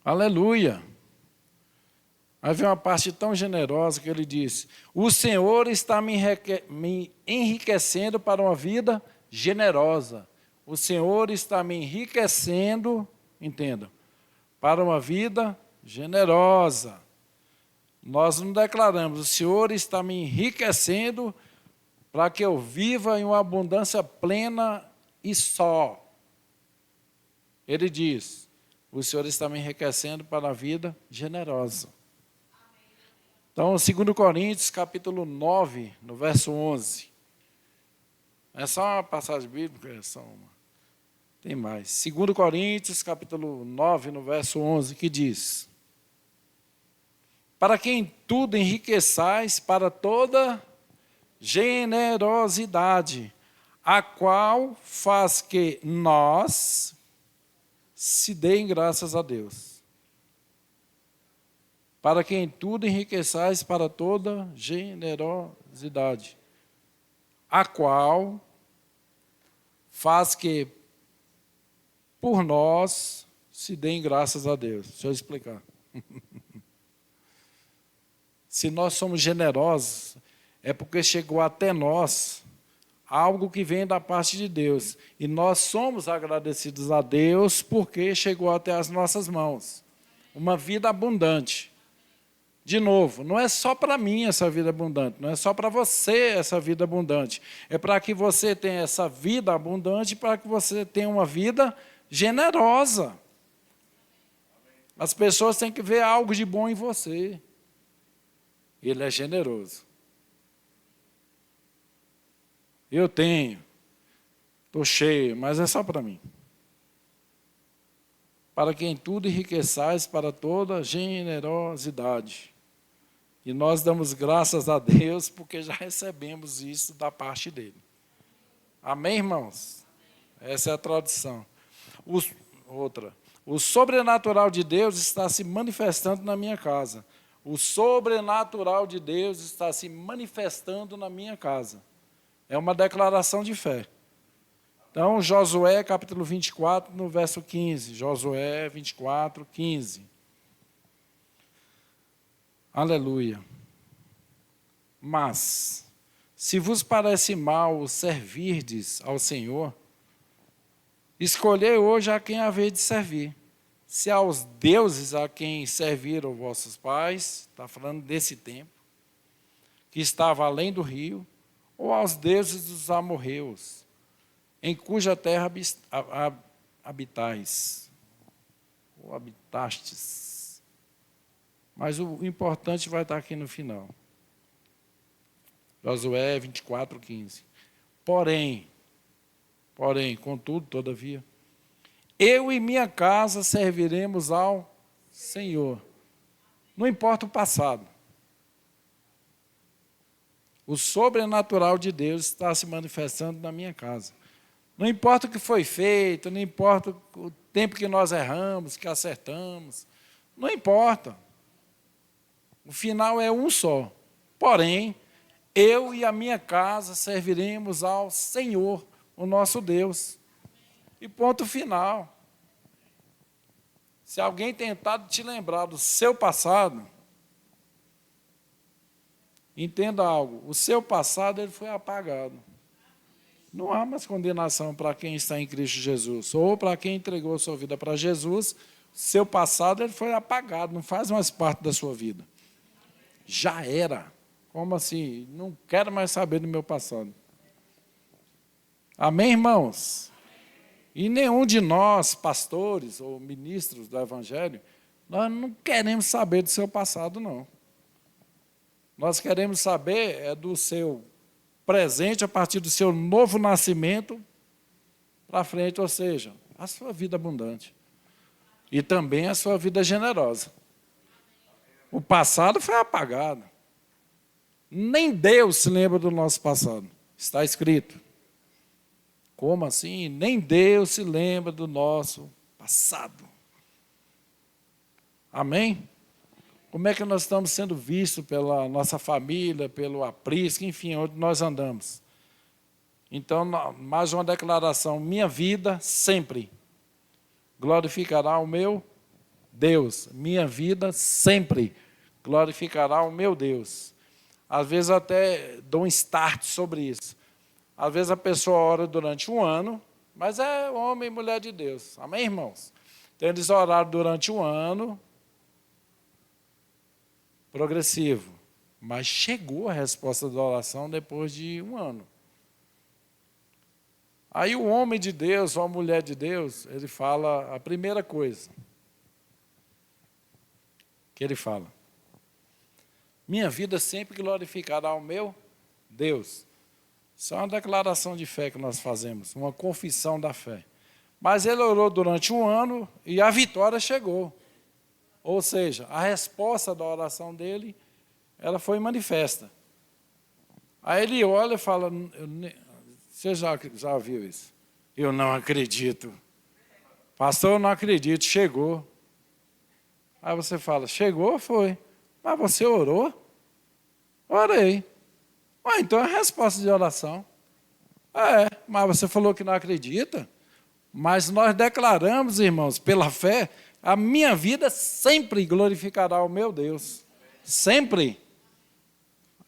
Aleluia. Aí vem uma parte tão generosa que ele diz, o Senhor está me enriquecendo para uma vida generosa. O Senhor está me enriquecendo, entenda, para uma vida generosa. Nós não declaramos, o Senhor está me enriquecendo para que eu viva em uma abundância plena e só. Ele diz, o Senhor está me enriquecendo para a vida generosa. Então, 2 Coríntios, capítulo 9, no verso 11. É só uma passagem bíblica, é só uma. Tem mais. 2 Coríntios, capítulo 9, no verso 11, que diz, para que em tudo enriqueçais para toda generosidade, a qual faz que nós se deem graças a Deus. Para que em tudo enriqueçais para toda generosidade, a qual faz que por nós se deem graças a Deus. Deixa eu explicar. Se nós somos generosos, é porque chegou até nós algo que vem da parte de Deus. E nós somos agradecidos a Deus porque chegou até as nossas mãos. Uma vida abundante. De novo, não é só para mim essa vida abundante, não é só para você essa vida abundante. É para que você tenha essa vida abundante, para que você tenha uma vida generosa. As pessoas têm que ver algo de bom em você. Ele é generoso. Eu tenho, estou cheio, mas é só para mim. Para que em tudo enriqueçais para toda generosidade. E nós damos graças a Deus porque já recebemos isso da parte dele. Amém, irmãos? Essa é a tradução. Outra. O sobrenatural de Deus está se manifestando na minha casa. O sobrenatural de Deus está se manifestando na minha casa. É uma declaração de fé. Então, Josué, capítulo 24, no verso 15. Josué 24, 15. Aleluia. Mas, se vos parece mal servirdes ao Senhor, escolhei hoje a quem haver de servir. Se aos deuses a quem serviram vossos pais, está falando desse tempo, que estava além do rio, ou aos deuses dos amorreus, em cuja terra habitais, ou habitastes. Mas o importante vai estar aqui no final. Josué 24, 15. Porém, contudo, todavia, eu e minha casa serviremos ao Senhor. Não importa o passado. O sobrenatural de Deus está se manifestando na minha casa. Não importa o que foi feito, não importa o tempo que nós erramos, que acertamos. Não importa. O final é um só. Porém, eu e a minha casa serviremos ao Senhor, o nosso Deus. E ponto final. Se alguém tentar te lembrar do seu passado, Entenda algo, o seu passado ele foi apagado. Não há mais condenação para quem está em Cristo Jesus, ou para quem entregou sua vida para Jesus, seu passado ele foi apagado, não faz mais parte da sua vida. Já era. Como assim? Não quero mais saber do meu passado. Amém, irmãos? E nenhum de nós, pastores ou ministros do Evangelho, nós não queremos saber do seu passado, não. Nós queremos saber do seu presente a partir do seu novo nascimento para frente, ou seja, a sua vida abundante. E também a sua vida generosa. O passado foi apagado. Nem Deus se lembra do nosso passado. Está escrito. Como assim? Nem Deus se lembra do nosso passado. Amém? Como é que nós estamos sendo vistos pela nossa família, pelo aprisco, enfim, onde nós andamos? Então, mais uma declaração. Minha vida sempre glorificará o meu Deus. Minha vida sempre glorificará o meu Deus. Às vezes eu até dou um start sobre isso. Às vezes a pessoa ora durante um ano, mas é homem e mulher de Deus. Amém, irmãos? Então eles oraram durante um ano, progressivo. Mas chegou a resposta da oração depois de um ano. Aí o homem de Deus, ou a mulher de Deus, ele fala a primeira coisa que ele fala. Minha vida sempre glorificará o meu Deus. Isso é uma declaração de fé que nós fazemos, uma confissão da fé. Mas ele orou durante um ano e a vitória chegou. Ou seja, a resposta da oração dele, ela foi manifesta. Aí ele olha e fala, você já viu isso? Eu não acredito. Pastor, eu não acredito, chegou. Aí você fala, chegou? Foi. Mas você orou? Orei. Então é a resposta de oração. Mas você falou que não acredita? Mas nós declaramos, irmãos, pela fé, a minha vida sempre glorificará o meu Deus. Sempre.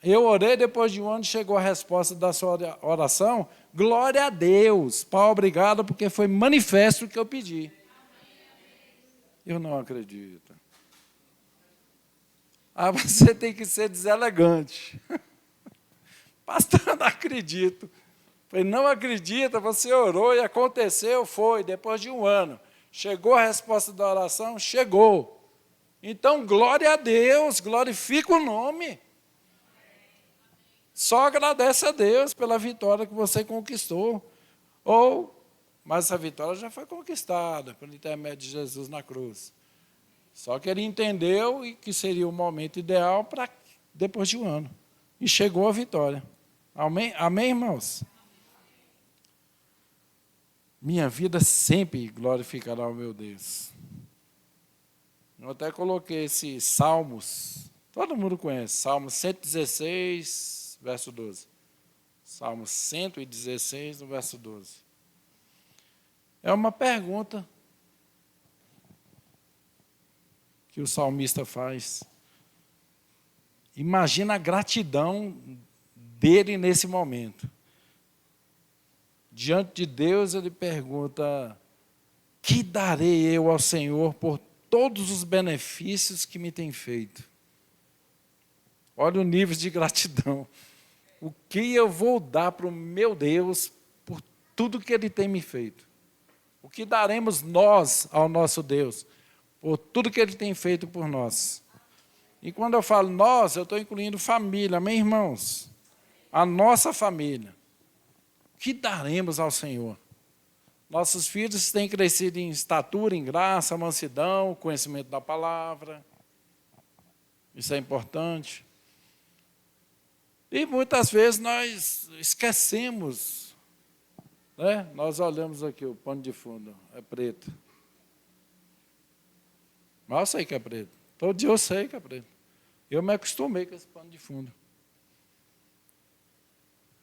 Eu orei, depois de um ano chegou a resposta da sua oração. Glória a Deus. Pai, obrigado, porque foi manifesto o que eu pedi. Eu não acredito. Você tem que ser deselegante. Pastor, eu não acredito. Falei, não acredita, você orou e aconteceu, foi, depois de um ano. Chegou a resposta da oração? Chegou. Então, glória a Deus, glorifica o nome. Só agradece a Deus pela vitória que você conquistou. Mas essa vitória já foi conquistada pelo intermédio de Jesus na cruz. Só que ele entendeu que seria o momento ideal para depois de um ano. E chegou a vitória. Amém, amém, irmãos? Minha vida sempre glorificará o meu Deus. Eu até coloquei esses Salmos. Todo mundo conhece. Salmo 116, verso 12. Salmo 116, no verso 12. É uma pergunta que o salmista faz. Imagina a gratidão dele nesse momento. Diante de Deus, ele pergunta, que darei eu ao Senhor por todos os benefícios que me tem feito? Olha o nível de gratidão. O que eu vou dar para o meu Deus por tudo que Ele tem me feito? O que daremos nós ao nosso Deus por tudo que Ele tem feito por nós? E quando eu falo nós, eu estou incluindo família, amém, irmãos? A nossa família. O que daremos ao Senhor? Nossos filhos têm crescido em estatura, em graça, mansidão, conhecimento da palavra. Isso é importante. E muitas vezes nós esquecemos, né? Nós olhamos aqui, o pano de fundo é preto. Mas eu sei que é preto. Todo dia eu sei que é preto. Eu me acostumei com esse pano de fundo.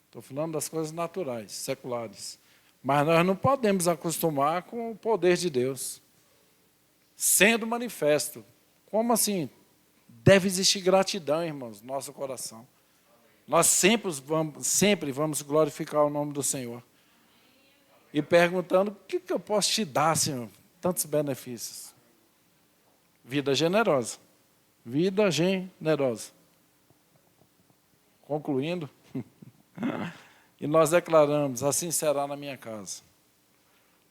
Estou falando das coisas naturais, seculares. Mas nós não podemos acostumar com o poder de Deus, sendo manifesto. Como assim? Deve existir gratidão, irmãos, no nosso coração. Nós sempre vamos glorificar o nome do Senhor. E perguntando, o que eu posso te dar, Senhor? Tantos benefícios. Vida generosa. Vida generosa. Concluindo, e nós declaramos, assim será na minha casa.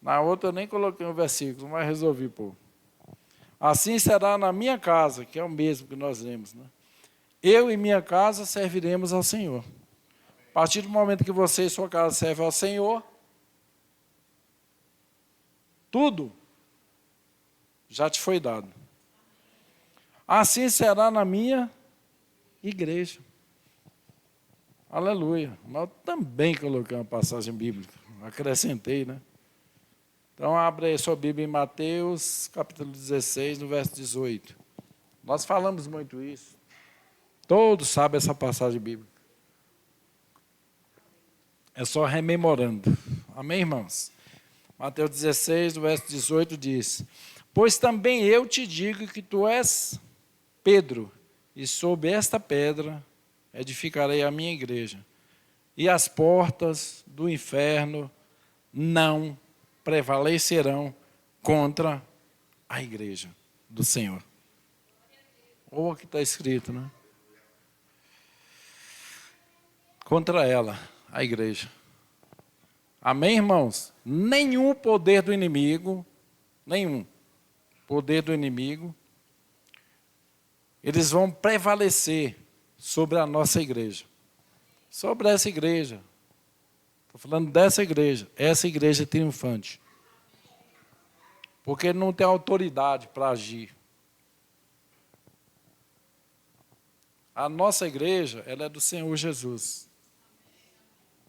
Na outra eu nem coloquei um versículo, mas resolvi pôr. Assim será na minha casa, que é o mesmo que nós lemos, né? Eu e minha casa serviremos ao Senhor. A partir do momento que você e sua casa servem ao Senhor, tudo já te foi dado. Assim será na minha igreja. Aleluia. Mas eu também coloquei uma passagem bíblica. Acrescentei, né? Então, abre aí sua Bíblia em Mateus, capítulo 16, no verso 18. Nós falamos muito isso. Todos sabem essa passagem bíblica. É só rememorando. Amém, irmãos? Mateus 16, no verso 18, diz: Pois também eu te digo que tu és Pedro, e sob esta pedra edificarei a minha igreja, e as portas do inferno não prevalecerão contra a igreja do Senhor. Ou aqui está escrito, né? Contra ela, a igreja. Amém, irmãos? Nenhum poder do inimigo, eles vão prevalecer sobre a nossa igreja. Sobre essa igreja. Estou falando dessa igreja. Essa igreja é triunfante. Porque ele não tem autoridade para agir. A nossa igreja, ela é do Senhor Jesus.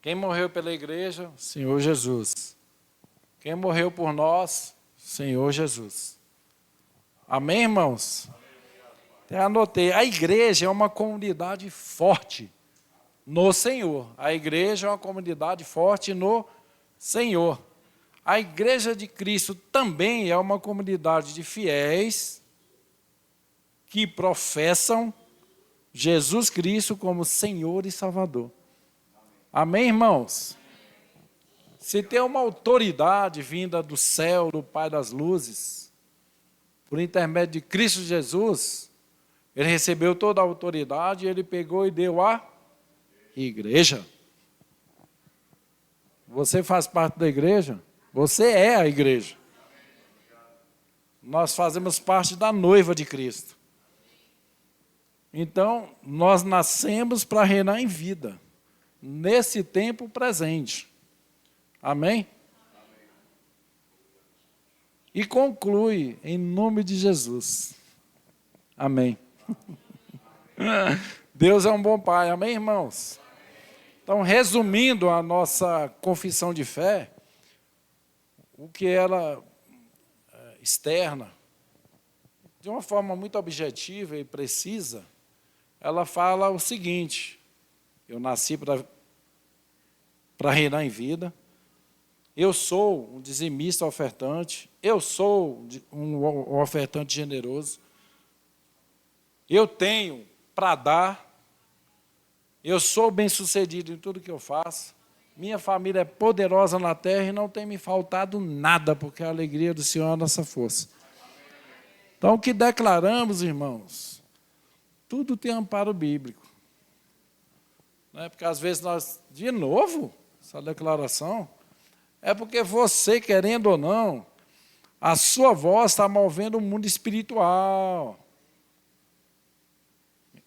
Quem morreu pela igreja? Senhor Jesus. Quem morreu por nós? Senhor Jesus. Amém, irmãos? Até anotei. A igreja é uma comunidade forte no Senhor. A igreja é uma comunidade forte no Senhor. A igreja de Cristo também é uma comunidade de fiéis que professam Jesus Cristo como Senhor e Salvador. Amém, irmãos? Se tem uma autoridade vinda do céu, do Pai das luzes, por intermédio de Cristo Jesus, ele recebeu toda a autoridade e ele pegou e deu à igreja. Você faz parte da igreja? Você é a igreja. Nós fazemos parte da noiva de Cristo. Então, nós nascemos para reinar em vida, nesse tempo presente. Amém? E conclui, em nome de Jesus. Amém. Deus é um bom Pai. Amém, irmãos? Então, resumindo a nossa confissão de fé, o que ela externa, de uma forma muito objetiva e precisa, ela fala o seguinte: eu nasci para reinar em vida, eu sou um dizimista ofertante, eu sou um ofertante generoso, eu tenho para dar, eu sou bem-sucedido em tudo que eu faço, minha família é poderosa na terra e não tem me faltado nada, porque a alegria do Senhor é a nossa força. Então, o que declaramos, irmãos, tudo tem amparo bíblico. Não é porque às vezes nós, de novo, essa declaração, é porque você, querendo ou não, a sua voz está movendo o mundo espiritual.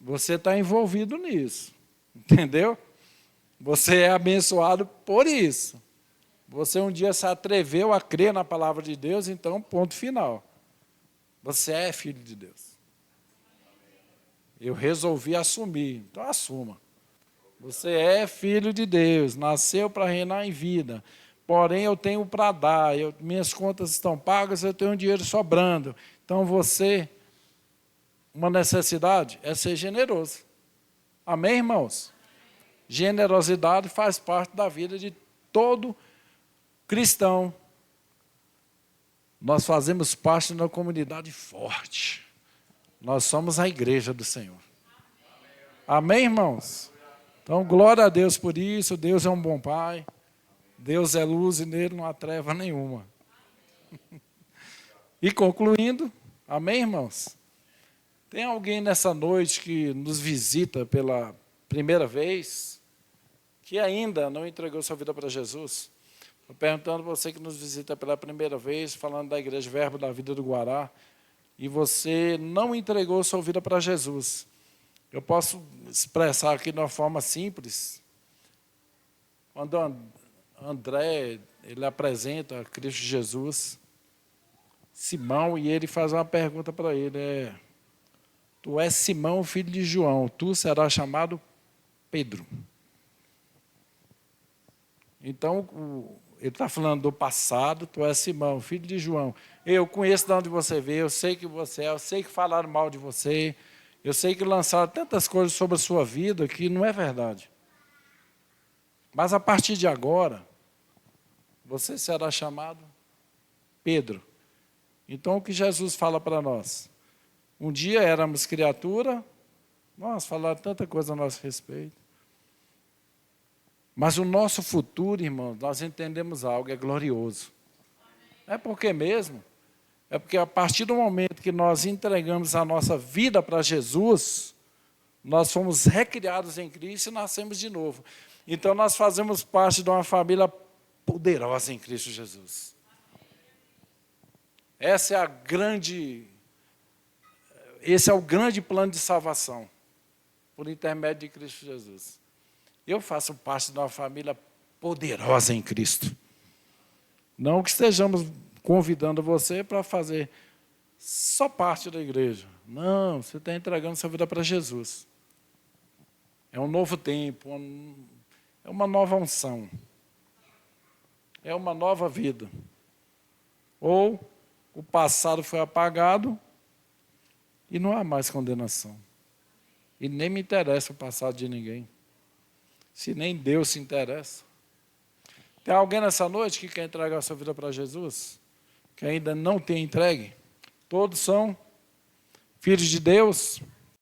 Você está envolvido nisso, entendeu? Você é abençoado por isso. Você um dia se atreveu a crer na palavra de Deus, então ponto final. Você é filho de Deus. Eu resolvi assumir, então assuma. Você é filho de Deus, nasceu para reinar em vida. Porém, eu tenho para dar, minhas contas estão pagas, eu tenho dinheiro sobrando. Então, uma necessidade é ser generoso. Amém, irmãos? Generosidade faz parte da vida de todo cristão. Nós fazemos parte de uma comunidade forte. Nós somos a igreja do Senhor. Amém, irmãos? Então, glória a Deus por isso. Deus é um bom Pai. Deus é luz e nele não há treva nenhuma. E concluindo, amém, irmãos? Tem alguém nessa noite que nos visita pela primeira vez, que ainda não entregou sua vida para Jesus? Estou perguntando a você que nos visita pela primeira vez, falando da Igreja Verbo da Vida do Guará, e você não entregou sua vida para Jesus. Eu posso expressar aqui de uma forma simples. Quando André, ele apresenta a Cristo Jesus, Simão, e ele faz uma pergunta para ele, tu és Simão, filho de João, tu serás chamado Pedro. Então, ele está falando do passado, tu és Simão, filho de João. Eu conheço de onde você veio, eu sei que você é, eu sei que falaram mal de você, eu sei que lançaram tantas coisas sobre a sua vida que não é verdade. Mas a partir de agora, você será chamado Pedro. Então, o que Jesus fala para nós? Um dia éramos criatura, nós falaram tanta coisa a nosso respeito. Mas o nosso futuro, irmãos, nós entendemos algo, é glorioso. É porque mesmo? É porque a partir do momento que nós entregamos a nossa vida para Jesus, nós fomos recriados em Cristo e nascemos de novo. Então, nós fazemos parte de uma família poderosa em Cristo Jesus. Esse é o grande plano de salvação, por intermédio de Cristo Jesus. Eu faço parte de uma família poderosa em Cristo. Não que estejamos convidando você para fazer só parte da igreja. Não, você está entregando sua vida para Jesus. É um novo tempo, é uma nova unção. É uma nova vida. Ou o passado foi apagado e não há mais condenação. E nem me interessa o passado de ninguém. Se nem Deus se interessa. Tem alguém nessa noite que quer entregar a sua vida para Jesus? Que ainda não tem entregue? Todos são filhos de Deus?